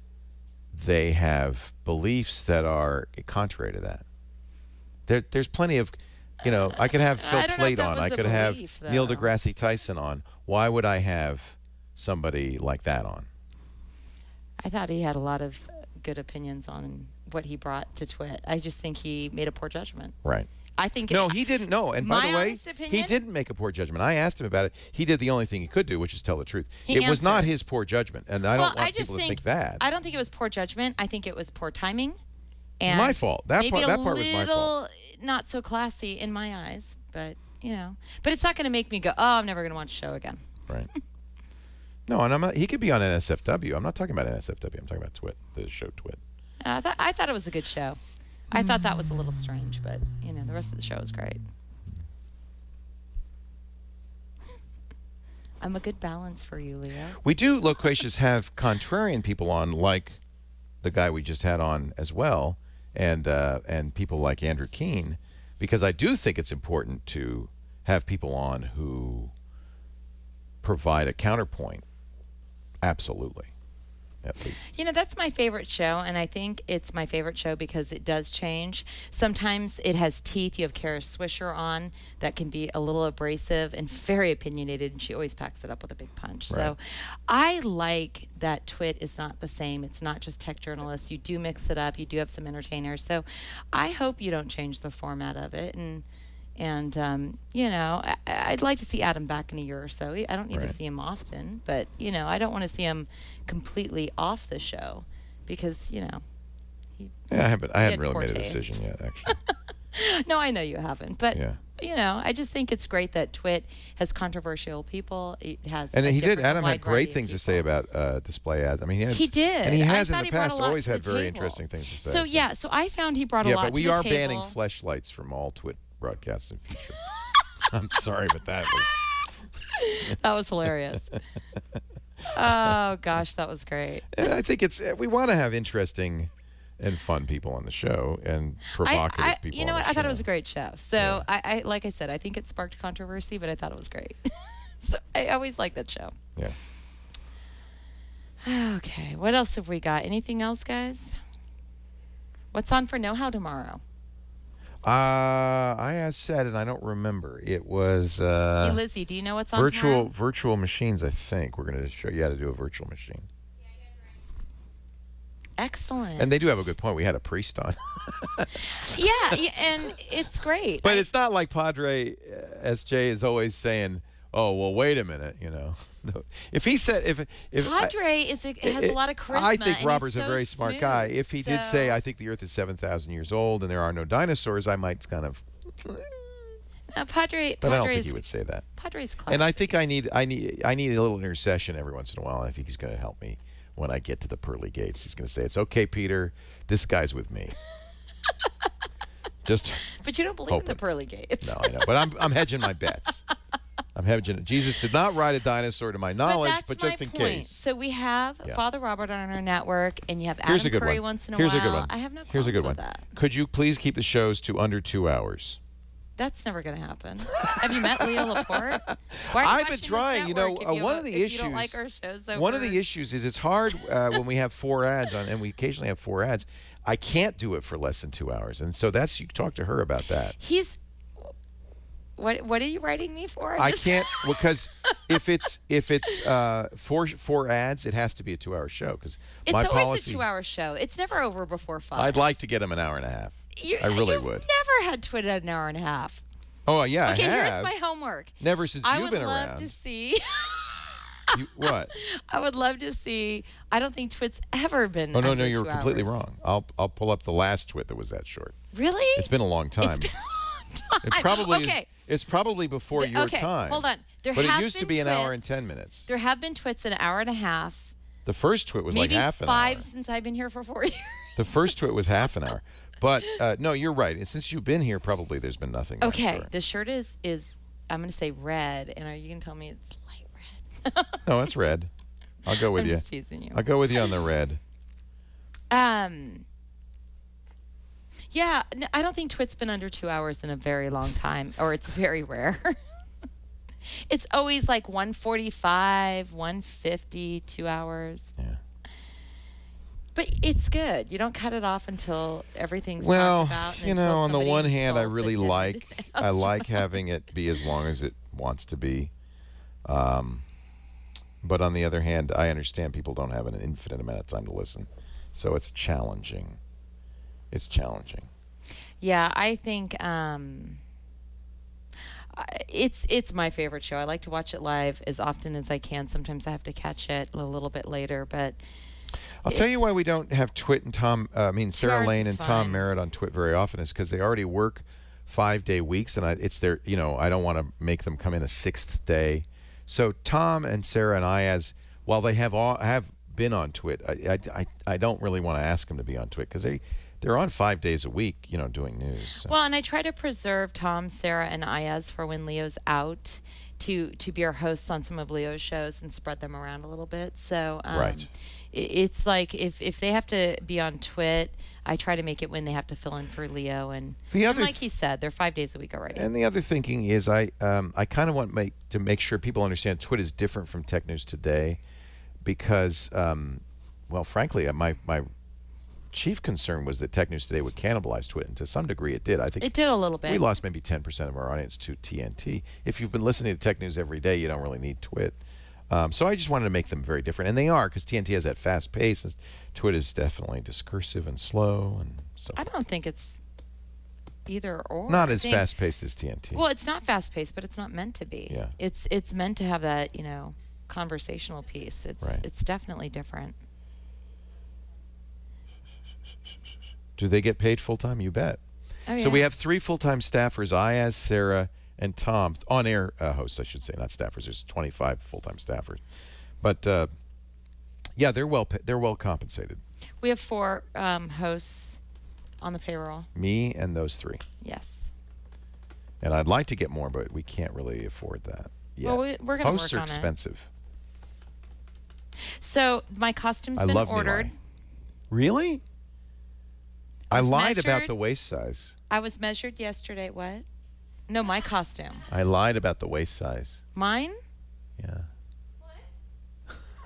they have beliefs that are contrary to that. There's plenty of, I could have Phil I don't know if Plait that on. was I a could have belief, Neil though. deGrasse Tyson on. Why would I have somebody like that on? I thought he had a lot of good opinions on what he brought to Twit. I just think he made a poor judgment. Right. I think No, he didn't know. And by My the way, honest he opinion? didn't make a poor judgment. I asked him about it. He did the only thing he could do, which is tell the truth. He It was not answered. his poor judgment, and I don't want just people to think that. I don't think it was poor judgment. I think it was poor timing. And My fault. That maybe part a was my fault. little not so classy in my eyes, but But it's not going to make me go, "Oh, I'm never going to watch the show again." Right. No, and I'm not, he could be on NSFW. I'm not talking about NSFW. I'm talking about Twit, the show Twit. I thought it was a good show. I thought that was a little strange, but the rest of the show was great. I'm a good balance for you, Leo. We do, Loquacious, have contrarian people on, like the guy we just had on as well, and people like Andrew Keene, because I do think it's important to have people on who provide a counterpoint. Absolutely. at least. You know, that's my favorite show, and I think it's my favorite show because it does change. Sometimes it has teeth. You have Kara Swisher on that can be a little abrasive and very opinionated, and she always packs it up with a big punch. Right. So I like that Twit is not the same. It's not just tech journalists. You do mix it up. You do have some entertainers. So I hope you don't change the format of it. And you know, I'd like to see Adam back in a year or so. I don't need Right. to see him often, but, you know, I don't want to see him completely off the show because, you know. Yeah, I haven't had really poor made a taste. decision yet, actually. No, I know you haven't. But, Yeah. you know, I just think it's great that Twit has controversial people. It has And a he did. different, Adam wide had variety great of things to say people. about display ads. I mean, He did. and he I has in thought the he brought a past lot always to the had very table. interesting things to say. So, yeah, so I found he brought a Yeah, lot but we to the are table. banning fleshlights from all Twit broadcasts in future. I'm sorry, but that was. That was hilarious. Oh, gosh, that was great. And I think we want to have interesting and fun people on the show and provocative people. You know on what? the I thought show. it was a great show. So I like I said, I think it sparked controversy, but I thought it was great. So I always like that show. Yeah. Okay, what else have we got? Anything else, guys? What's on for Know How tomorrow? I had said, and I don't remember. It was Hey, Lizzie, do you know what's on tomorrow? virtual machines. I think we're going to show you how to do a virtual machine. Excellent. And they do have a good point. We had a priest on. yeah, and it's great. But it's not like Padre SJ is always saying, "Oh, well, wait a minute," you know. If he said, if Padre has a lot of charisma. I think and Robert's he's a so very smart smooth. guy. If he did say, So- "I think the Earth is 7,000 years old and there are no dinosaurs," I might kind of. Padre, But I don't think Padre's, he would say that. Padre's classy. And I think I need a little intercession every once in a while. And I think he's going to help me when I get to the pearly gates. He's going to say, "It's okay, Peter. This guy's with me." Just. But you don't believe in the hoping. pearly gates. No, I know, but I'm hedging my bets. I'm hedging. Jesus did not ride a dinosaur, to my knowledge, But but that's just in my point. case. So we have Yeah. Father Robert on our network, and you have Adam Here's a good Curry one. once in a Here's while. a good one. I have no Here's a good qualms one. with that. Could you please keep the shows to under 2 hours? That's never going to happen. Have you met Leo Laporte? Why are you I've been watching this trying. You know, network if one of the if issues. you don't like our shows over... One of the issues is it's hard when we have 4 ads on, and we occasionally have 4 ads. I can't do it for less than 2 hours, and so that's you talk to her about that. He's... What are you writing me for? I can't because if it's four ads, it has to be a 2 hour show because It's my always policy. a 2-hour show. It's never over before 5. I'd like to get them an hour and a half. I really you've would. never had Twitter at an hour and a half. Oh yeah, Okay, I have. here's my homework. Never since I you've would been love around. to see... What? I would love to see... I don't think Twit's ever been Oh no, under you're 2 completely hours. wrong. I'll pull up the last twit that was that short. Really? It's been a long time. It's been a long time. It probably okay. It's probably before your okay, time. hold on. There but have it used to been be an hour and twits. 10 minutes. There have been twits an hour and a half. The first twit was Maybe like half an 5 hour. since I've been here for 4 years. The first twit was half an hour. But no, you're right. And since you've been here, probably there's been nothing. that Okay, short. the shirt is I'm going to say red, and are you going to tell me it's light red? No, it's red. I'll go with I'm you. just teasing you. I'll go with you on the red. Yeah, I don't think Twit's been under 2 hours in a very long time, or it's very rare. It's always like 145, 150, 2 hours. Yeah. But it's good. You don't cut it off until everything's Well, talked about. and you know, until on the somebody one hand, I insults really it and like everything I else. like having it be as long as it wants to be. But on the other hand, I understand people don't have an infinite amount of time to listen, so it's challenging. It's challenging. Yeah, I think it's my favorite show. I like to watch it live as often as I can. Sometimes I have to catch it a little bit later, but I'll tell you it's- why we don't have Twit and Sarah hours Lane is and Tom fine. Merritt on Twit very often is because they already work 5-day weeks, and it's their, I don't want to make them come in a 6th day. So Tom and Sarah and I, while they have been on Twit, I don't really want to ask them to be on Twit because they're on 5 days a week, doing news. So. well, and I try to preserve Tom, Sarah, and Ayaz for when Leo's out to be our hosts on some of Leo's shows and spread them around a little bit. So Right. It's like if they have to be on Twit, I try to make it when they have to fill in for Leo. And like he said, they're 5 days a week already. And the other thinking is I kind of want to make sure people understand Twit is different from Tech News Today because well, frankly, my chief concern was that Tech News Today would cannibalize Twit, and to some degree it did. I think It did a little bit. we lost maybe 10% of our audience to TNT. If you've been listening to Tech News every day, you don't really need Twit. So I just wanted to make them very different, and they are, because TNT has that fast pace, and Twit is definitely discursive and slow, and so I don't think it's either or. not I as think- fast paced as TNT. Well, it's not fast paced, but it's not meant to be. Yeah. It's meant to have that, conversational piece. Right. It's definitely different. Do they get paid full time? You bet. Oh, So yeah. we have 3 full-time staffers, Ayaz, Sarah, and Tom, on-air hosts, I should say, not staffers. There's 25 full-time staffers, but yeah, they're well compensated. We have 4 hosts on the payroll. Me and those 3, Yes. and I'd like to get more, but we can't really afford that. Yeah, Well, we're gonna hosts work are on it. expensive. So my costume's I been love ordered. Nilay. Really? I Was lied about measured. the waist size. I was measured yesterday. What? No, my costume. I lied about the waist size. Mine? Yeah.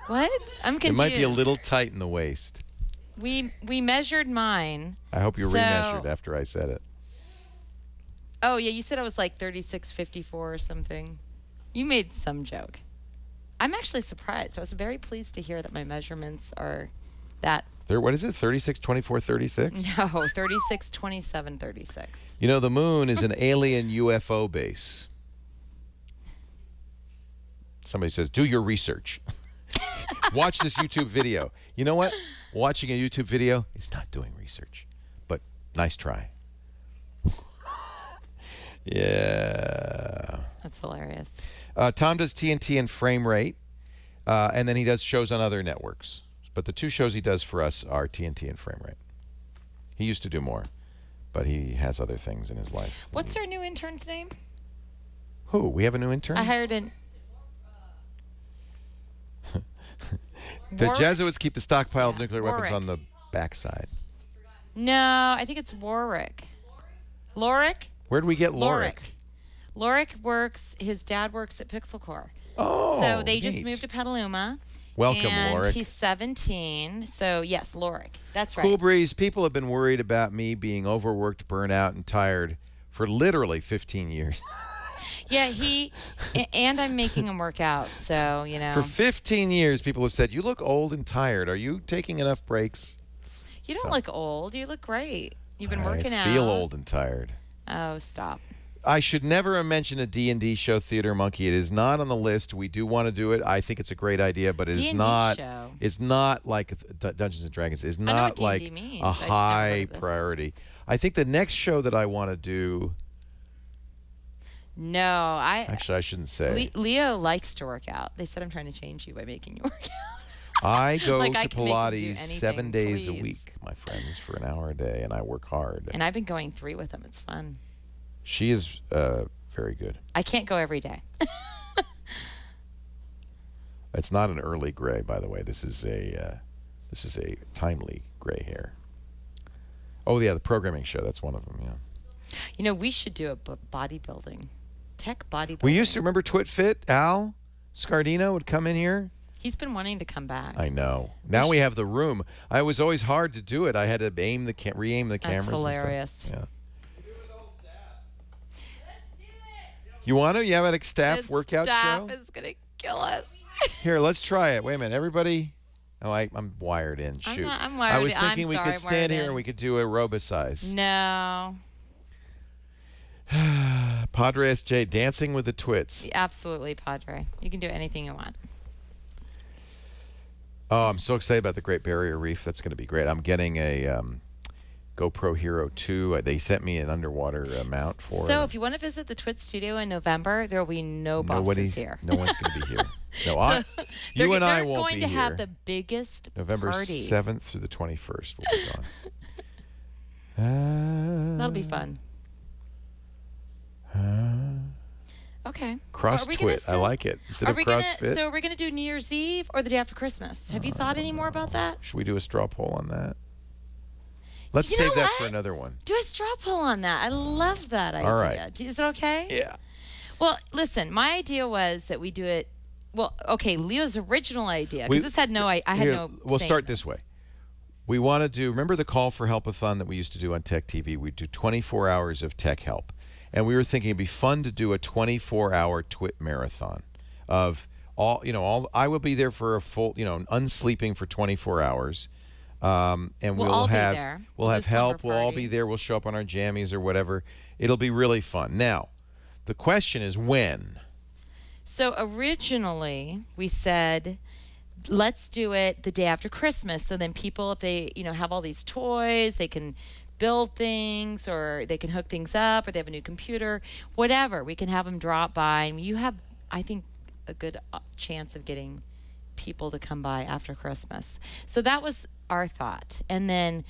What? I'm confused. It might be a little tight in the waist. We measured mine. I hope you So- remeasured after I said it. Oh yeah, you said I was like 36.54 or something. You made some joke. I'm actually surprised. I was very pleased to hear that my measurements are that. What is it? 36, 24, 36? No, 36, 27, 36. You know, the moon is an alien UFO base. Somebody says, do your research. Watch this YouTube video. You know what? Watching a YouTube video is not doing research, but nice try. Yeah. That's hilarious. Tom does TNT and Frame Rate, and then he does shows on other networks. But the 2 shows he does for us are TNT and Frame Rate. He used to do more, but he has other things in his life. What's our new intern's name? Who? We have a new intern? I hired an. The Warwick? Jesuits keep the stockpile of Yeah, nuclear weapons Warwick. on the backside. No, I think it's Warwick. Lorik? Where do we get Lorik? Lorik works. His dad works at Pixel Core. Oh, So they just neat. moved to Petaluma. Welcome, and Lorik. He's 17. So yes, Lorik. That's right. Cool Breeze, people have been worried about me being overworked, burnout, and tired for literally 15 years. Yeah, and I'm making him work out. So For 15 years, people have said, you look old and tired. Are you taking enough breaks? You don't look old. You look great. You've been working out. I feel old and tired. Oh, stop. I should never mention a D&D show, Theater Monkey. It is not on the list. We do want to do it. I think it's a great idea, but it is D&D not. show. It's not like Dungeons and Dragons. It's know not what like D&D means. a I just never high heard of this. priority. I think the next show that I want to do. No, Actually, I shouldn't say. Leo likes to work out. They said I'm trying to change you by making you work out. I go Like, I to can make him do Pilates anything, 7 days a please. week, my friends, for an hour a day, and I work hard. And I've been going 3 with him. It's fun. She is very good. I can't go every day. It's not an early gray, by the way. This is a timely gray hair. Oh yeah, the programming show. That's one of them. Yeah. We should do a bodybuilding, tech bodybuilding. We used to remember TwitFit. Al Scardino would come in here. He's been wanting to come back. I know. Now we have the room. I was always hard to do it. I had to re-aim the cameras. hilarious. And stuff. Yeah. You want to? You have a staff His workout staff show? is gonna kill us. Here, let's try it. Wait a minute, everybody. Oh, I'm wired in. Shoot. I'm I wired was in. I'm thinking we sorry, could I'm stand wired here in. and we could do aerobicize. No, Padre SJ dancing with the twits. absolutely, Padre. You can do anything you want. Oh, I'm so excited about the Great Barrier Reef. That's going to be great. I'm getting a GoPro Hero 2. They sent me an underwater mount for So it. if you want to visit the Twit studio in November, there will be no bosses here. No one's going to be here. No, So you and I they're won't going be to here. have the biggest November party. 7th through the 21st. We'll be gone. That'll be fun. Okay. Cross Are we gonna twit. I still- like it. Instead Are of we gonna? CrossFit. So are we gonna do New Year's Eve or the day after Christmas? Have you thought any more about that? Should we do a straw poll on that? Let's You save know that what? for another one. Do a straw poll on that. I love that idea. All right. Is it okay? Yeah. Well, listen. My idea was that we well, okay, Leo's original idea, because this had no, I had Here, no. We'll say in start this way. We want to do, remember the call for help-a-thon that we used to do on Tech TV? We'd do 24 hours of tech help. And we were thinking it'd be fun to do a 24-hour Twit marathon of I will be there for a full, unsleeping for 24 hours. And We'll all be there. We'll We'll have do slumber help. We'll all party. be there. We'll show up on our jammies or whatever. It'll be really fun. Now, the question is when? So originally we said, let's do it the day after Christmas. So then people, if they, have all these toys, they can build things, or they can hook things up, or they have a new computer, whatever. We can have them drop by, and you have, I think, a good chance of getting people to come by after Christmas. So that was our thought. And then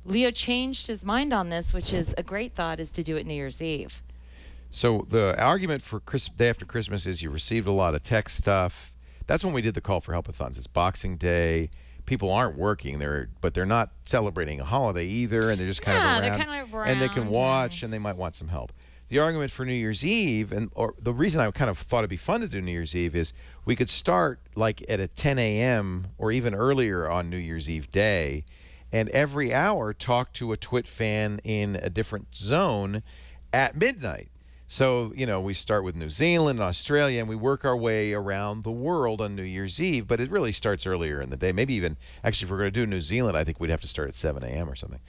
Leo changed his mind on this, which is a great thought, is to do it New Year's Eve. So the argument for day after Christmas is you received a lot of tech stuff. That's when we did the call for help-a-thons. It's Boxing Day. People aren't working, but they're not celebrating a holiday either, and they're just kind of around. They're kind of around, and they can watch, and they might want some help. The argument for New Year's Eve, or the reason I kind of thought it'd be fun to do New Year's Eve, is we could start like at a 10 a.m. or even earlier on New Year's Eve day, and every hour talk to a Twit fan in a different zone at midnight. So, we start with New Zealand and Australia, and we work our way around the world on New Year's Eve, but it really starts earlier in the day. Maybe even, actually, if we're going to do New Zealand, I think we'd have to start at 7 a.m. or something.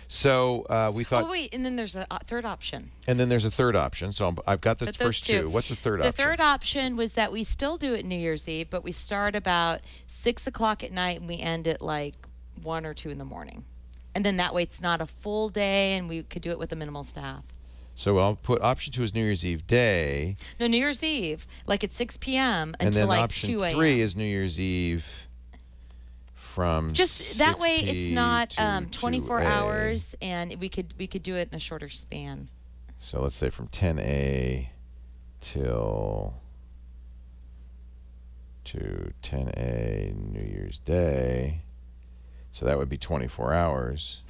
So we thought... Oh, wait, and then there's a third option. And then there's a third option. So I've got the first two. What's the third option? The third option was that we still do it New Year's Eve, but we start about 6 o'clock at night, and we end at like 1 or 2 in the morning. And then that way it's not a full day, and we could do it with a minimal staff. So I'll put option 2 is New Year's Eve day. No, New Year's Eve, like at 6 p.m. And until then like option 2 a.m. 3 is New Year's Eve from just that way 6 it's not to 24 2A. hours, and we could do it in a shorter span. So let's say from 10A till to 10A New Year's Day. So that would be 24 hours.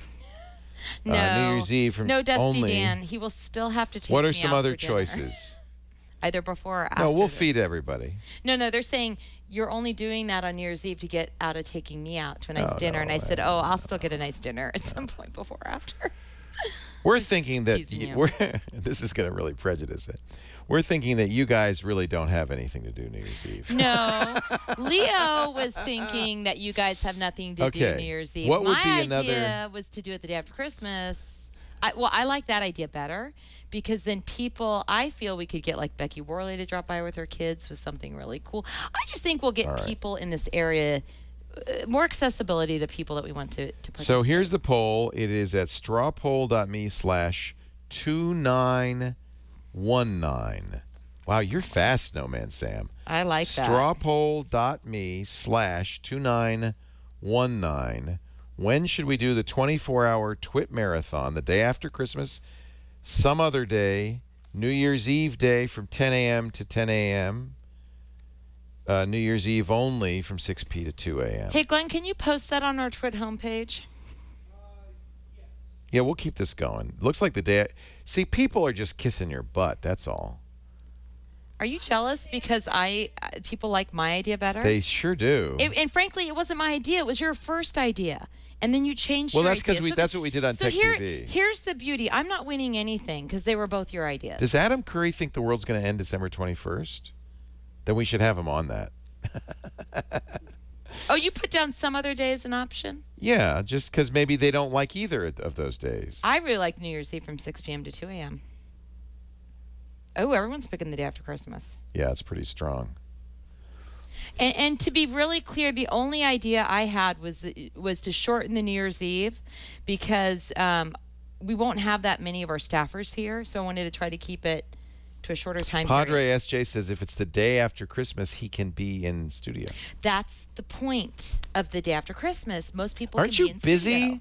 No, New Year's Eve from no, Dusty only. Dan. He will still have to take What are me some out other for dinner. choices? Either before or after. No, we'll this. feed everybody. No, they're saying you're only doing that on New Year's Eve to get out of taking me out to a nice Oh, dinner. no, and I said, I'll still get a nice dinner at some point before or after. We're thinking that teasing you. this is going to really prejudice it. We're thinking that you guys really don't have anything to do New Year's Eve. No, Leo was thinking that you guys have nothing to do Okay. New Year's Eve. What would My be idea another- was to do it the day after Christmas. I like that idea better, because then people, I feel we could get like Becky Worley to drop by with her kids with something really cool. I just think we'll get All right. people in this area, more accessibility to people that we want to participate. So here's the poll. It is at strawpoll.me/2919. Wow, you're fast, Snowman Sam. I like that. Strawpoll.me/2919. When should we do the 24-hour Twit marathon? The day after Christmas, some other day, New Year's Eve day from 10 a.m. to 10 a.m., New Year's Eve only from 6 p. to 2 a.m. Hey, Glenn, can you post that on our Twit homepage? Yeah, we'll keep this going. Looks like the day... See, people are just kissing your butt, that's all. Are you jealous because people like my idea better? They sure do. And frankly, it wasn't my idea. It was your first idea. And then you changed Well, your that's 'cause idea. that's what we did on Tech TV. Here's the beauty. I'm not winning anything because they were both your ideas. Does Adam Curry think the world's going to end December 21st? Then we should have him on that. Oh, you put down some other day as an option? Yeah, just because maybe they don't like either of those days. I really like New Year's Eve from 6 p.m. to 2 a.m. Oh, everyone's picking the day after Christmas. Yeah, it's pretty strong. And to be really clear, the only idea I had was to shorten the New Year's Eve because we won't have that many of our staffers here. So I wanted to try to keep it to a shorter time Padre period. SJ says if it's the day after Christmas, he can be in studio. That's the point of the day after Christmas. Most people Aren't can you be in busy? studio.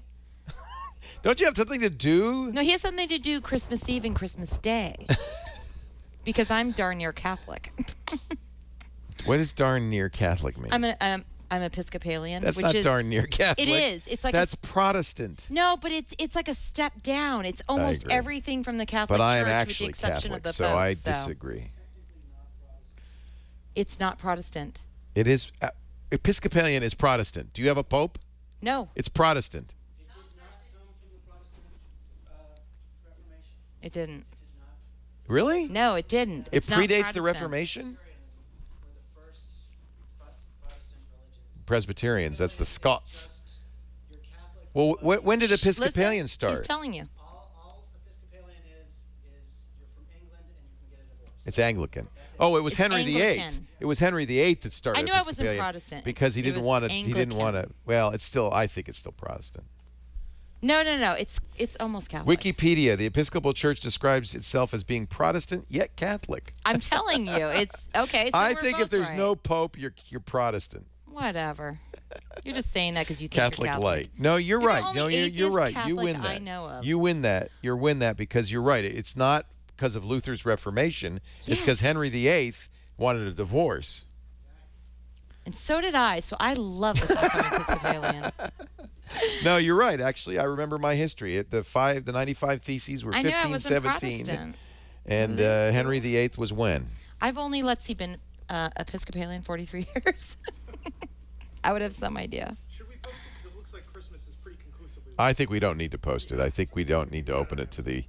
Don't you have something to do? No, he has something to do Christmas Eve and Christmas Day. Because I'm darn near Catholic. What does darn near Catholic mean? I'm Episcopalian. That's which not is, darn near Catholic. It is. It's like that's Protestant. No, but it's like a step down. It's almost agree. everything from the Catholic But I am Church with the actually exception Catholic, of the so Pope. I disagree. It's not Protestant. It is. Episcopalian is Protestant. Do you have a pope? No, It's Protestant. It did not come from the Protestant Reformation. it didn't. It did not. Really? No, it didn't. It It's not predates the Protestant. Reformation? Presbyterianism were the first Protestant religions. Presbyterians. That's the Scots. Just your Catholic. Well, when did Listen, Episcopalian start? He's telling you. All Episcopalian is you're from England and you can get a divorce. It's Anglican. Oh, it was It's Henry VIII. Anglican. It was Henry VIII that started. I knew I wasn't Episcopalian Protestant. because he It didn't was want to. He didn't want to. Anglican. Well, it's still. I think it's still Protestant. No. It's almost Catholic. Wikipedia: the Episcopal Church describes itself as being Protestant yet Catholic. I'm telling you, it's okay. So I we're think both if there's right. no pope, you're Protestant. Whatever. You're just saying that because you think Catholic you're Catholic. light. No, you're You're the right. only No, you're atheist right. You Catholic win that. I know of. You win that. You win that because you're right. It's not because of Luther's Reformation. It's because Yes. Henry VIII wanted a divorce. And so did I. So I love the fact I'm Episcopalian. No, you're right. Actually, I remember my history. The 95 Theses were I knew I 15, wasn't 17, Protestant. and Henry VIII was when? I've only, let's see, been Episcopalian 43 years. I would have some idea. Should we post it? Because it looks like Christmas is pretty conclusively. I think we don't need to post it. I think we don't need to open it to the.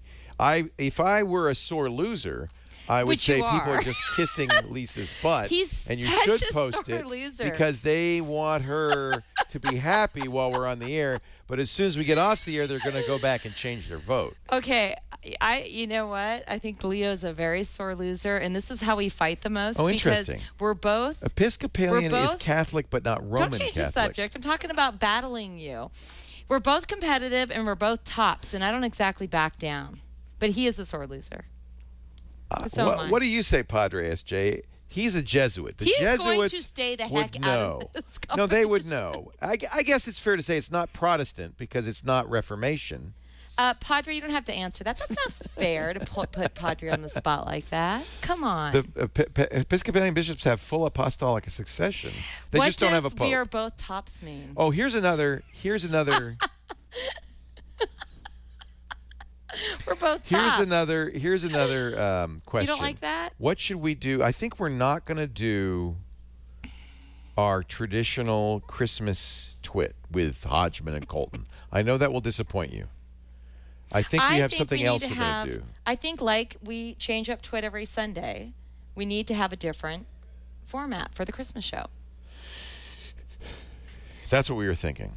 If I were a sore loser, I would Which say you people are. are just kissing Lisa's butt, He's and you such should a post sore it loser. because they want her to be happy while we're on the air. But as soon as we get off the air, they're going to go back and change their vote. Okay, you know what? I think Leo's a very sore loser, and this is how we fight the most. Oh, because interesting. we're both. Episcopalian We're is both- Catholic, but not Roman Don't change Catholic. the subject. I'm talking about battling you. We're both competitive, and we're both tops, and I don't exactly back down. But he is a sore loser. So am I. What do you say, Padre SJ? He's a Jesuit. The He's Jesuits going to stay the would heck out of know. this No, they would competition. know. I guess it's fair to say it's not Protestant because it's not Reformation. Padre, you don't have to answer that. That's not fair to put Padre on the spot like that. Come on. The Episcopalian bishops have full apostolic succession. They what just don't have a does pope. we are both tops mean? Oh, here's another. We're both tops. Here's another question. You don't like that? What should we do? I think we're not going to do our traditional Christmas twit with Hodgman and Colton. I know that will disappoint you. I think we have something need else to we're going have- to do. I think like we change up Twit every Sunday, we need to have a different format for the Christmas show. That's what we were thinking.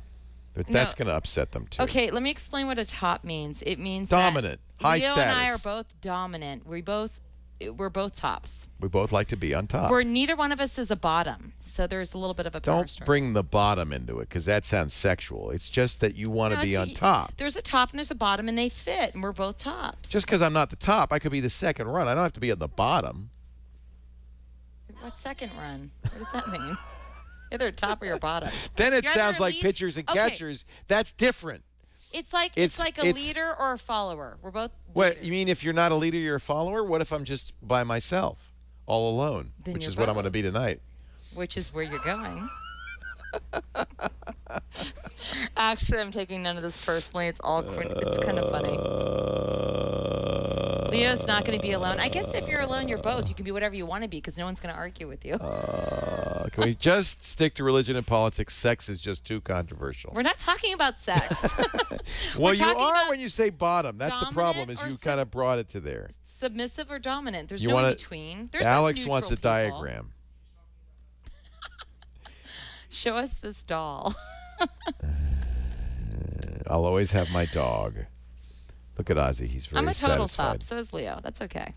But No. that's going to upset them too. Okay, let me explain what a top means. It means Dominant, that high Leo and I are status. both dominant. We're both tops. We both like to be on top. Neither one of us is a bottom, so there's a little bit of a power Don't struggle. bring the bottom into it because that sounds sexual. It's just that you want to No, be it's- on top. There's a top and there's a bottom, and they fit, and we're both tops. Just because I'm not the top, I could be the second run. I don't have to be at the bottom. What second run? What does that mean? Either top or your bottom. Then it You're sounds either a like lead- pitchers and Okay. catchers. That's different. It's like It's- like a it's- leader or a follower. We're both. What leaders. you mean? If you're not a leader, you're a follower. What if I'm just by myself, all alone? Then Which you're is what I'm going to both. be tonight. Which is where you're going. Actually, I'm taking none of this personally. It's all it's kind of funny. Leo's not going to be alone. I guess if you're alone, you're both. You can be whatever you want to be because no one's going to argue with you. Can we just stick to religion and politics? Sex is just too controversial. We're not talking about sex. Well, you talking are about when you say bottom. That's the problem. Is dominant or you kind of brought it to there. Submissive or dominant. There's You no wanna- in between. There's Alex us wants a neutral people. diagram. Show us this doll. I'll always have my dog. Look at Ozzy. He's very I'm a total satisfied. top. So is Leo. That's okay.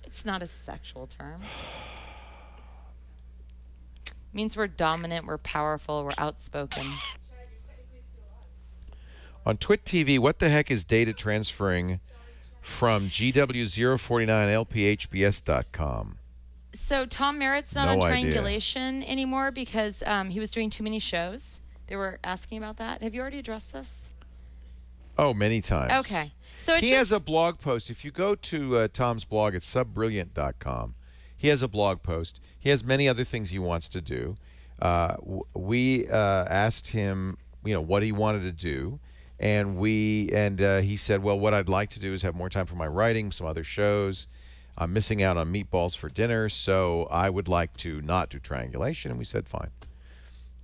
It's not a sexual term. Means we're dominant, we're powerful, we're outspoken. On Twit TV, what the heck is data transferring from GW049LPHBS.com? So Tom Merritt's not No on idea. triangulation anymore because he was doing too many shows. They were asking about that. Have you already addressed this? Oh, many times. Okay. So it's He just, has a blog post. If you go to Tom's blog at subbrilliant.com, he has a blog post. He has many other things he wants to do. We asked him, what he wanted to do, and he said, well, what I'd like to do is have more time for my writing, some other shows. I'm missing out on meatballs for dinner, so I would like to not do triangulation. And we said fine.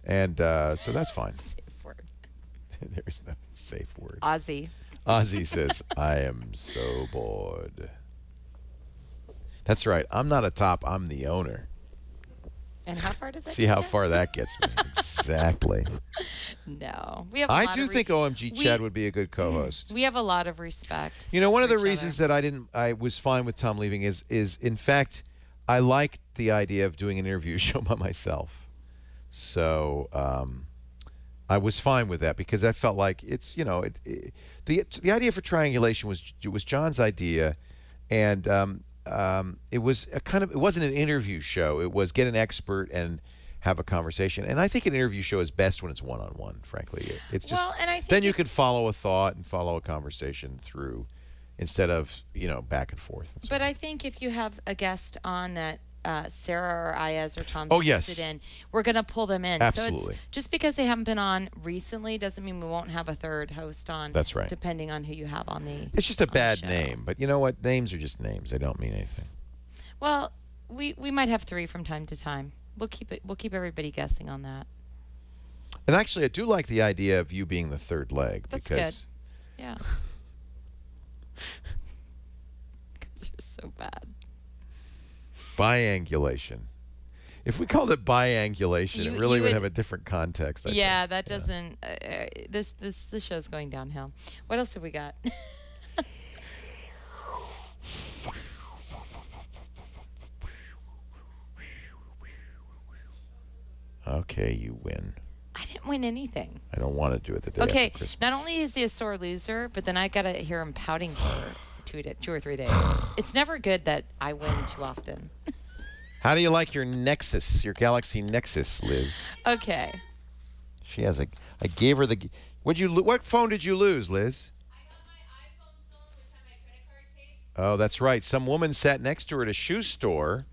And so that's fine. Safe word. There's no safe word. Ozzy. Ozzy says, I am so bored. That's right. I'm not a top. I'm the owner. And how far does that See get how you? far that gets me. Exactly. No. We have a I lot do of think OMG Chad would be a good co-host. we have a lot of respect. You know, one of for the each reasons other. that I was fine with Tom leaving is in fact, I liked the idea of doing an interview show by myself. So I was fine with that because I felt like it's, you know, the idea for triangulation was John's idea, and it was it wasn't an interview show. It was get an expert and have a conversation. And I think an interview show is best when it's one-on-one, frankly. It's just Well, and I think then you could follow a thought and follow a conversation through instead of, you know, back and forth. And But I think if you have a guest on that Sarah or Ayaz or Tom's Oh, yes. interested in, we're going to pull them in. So Absolutely. it's just because they haven't been on recently doesn't mean we won't have a third host on. That's right. Depending on who you have on the It's just a on the bad show. name. But you know what? Names are just names. They don't mean anything. Well, we might have 3 from time to time. We'll keep everybody guessing on that. And actually, I do like the idea of you being the third leg. That's because good. Yeah. Because you're so bad. Biangulation. If we called it biangulation, You- it really you would would- have a different context. I Yeah, think. that doesn't. This show's going downhill. What else have we got? Okay, you win. I didn't win anything. I don't want to do it the day Okay, after Christmas. not only is he a sore loser, but then I gotta hear him pouting for 2 or 3 days. It's never good that I win too often. How do you like your Nexus, your Galaxy Nexus, Liz? Okay. She has a. I gave her the. What phone did you lose, Liz? I got my iPhone stolen, which had my credit card case. Oh, that's right. Some woman sat next to her at a shoe store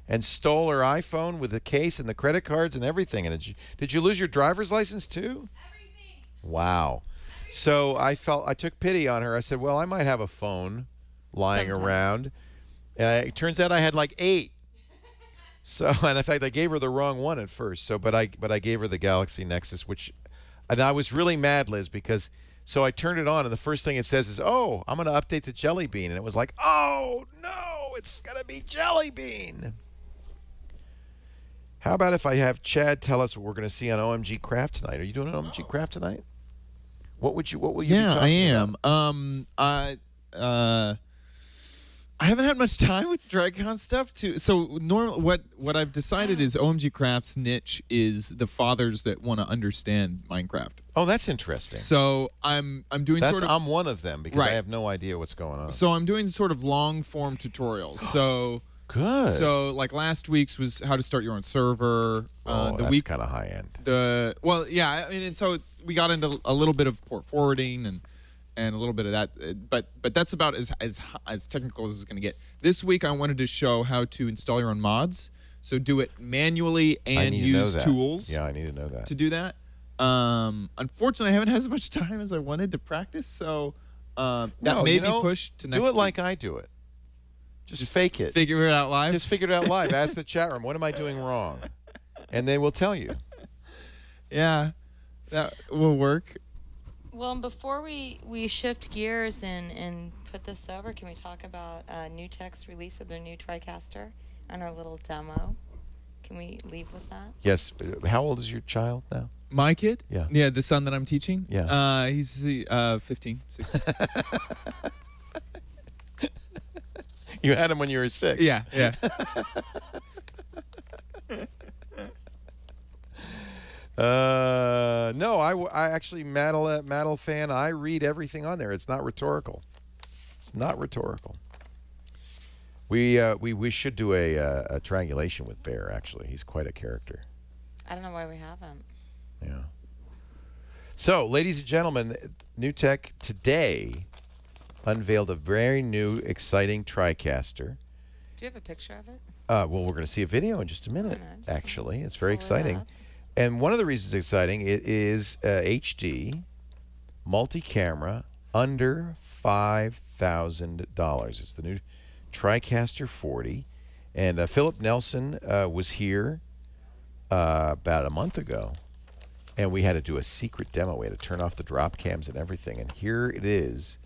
and stole her iPhone with the case and the credit cards and everything. And did you lose your driver's license too? Everything. Wow. So I took pity on her. I said, well, I might have a phone lying Sometimes. around. And it turns out I had like 8. So, and in fact, I gave her the wrong one at first. So, but I gave her the Galaxy Nexus, and I was really mad, Liz, because so I turned it on, and the first thing it says is, "Oh, I'm going to update to Jelly Bean," and it was like, "Oh no, it's going to be Jelly Bean." How about if I have Chad tell us what we're going to see on OMG Craft tonight? Are you doing an OMG Craft tonight? What will you be Yeah, I talking am. about? I haven't had much time with DragCon stuff so what I've decided is OMG Craft's niche is the fathers that want to understand Minecraft. Oh, that's interesting. So I'm doing That's sort of I'm one of them because I Right. have no idea what's going on. so I'm doing sort of long form tutorials. So Good. so like last week's was how to start your own server. oh, The that's week kind of high end. I mean, and so we got into a little bit of port forwarding and a little bit of that, but that's about as technical as it's going to get. This week, I wanted to show how to install your own mods. So do it manually I and need to know use that. tools Yeah, I need to know that. to do that. Unfortunately, I haven't had as much time as I wanted to practice, so that No, may you be know, pushed to next do it week. like I do it. Just fake it. Figure it out live. Just figure it out live. Ask the chat room, what am I doing wrong? And they will tell you. Yeah, that will work. Well, and before we shift gears and put this over, can we talk about New Tech's release of their new TriCaster and our little demo? Can we leave with that? Yes. How old is your child now? My kid? Yeah. Yeah, the son that I'm teaching? Yeah. He's 15, 16. You had him when you were 6. Yeah, yeah. No, I actually, Maddle fan, I read everything on there. It's not rhetorical. It's not rhetorical. We should do a triangulation with Bear, actually. He's quite a character. I don't know why we haven't. Yeah. So, ladies and gentlemen, New Tech today unveiled a very new, exciting TriCaster. Do you have a picture of it? Well, we're going to see a video in just a minute, Oh, nice. actually. It's very Pull it exciting. up. And one of the reasons it's exciting, it is HD, multi-camera, under $5,000. It's the new TriCaster 40. And Philip Nelson was here about a month ago. And we had to do a secret demo. We had to turn off the drop cams and everything. And here it is,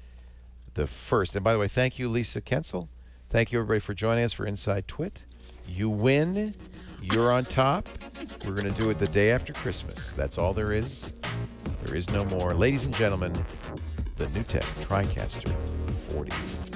the first. And by the way, thank you, Lisa Kensel. Thank you, everybody, for joining us for Inside Twit. You win. You're on top. We're going to do it the day after Christmas. That's all there is. There is no more. Ladies and gentlemen, the NewTek TriCaster 40.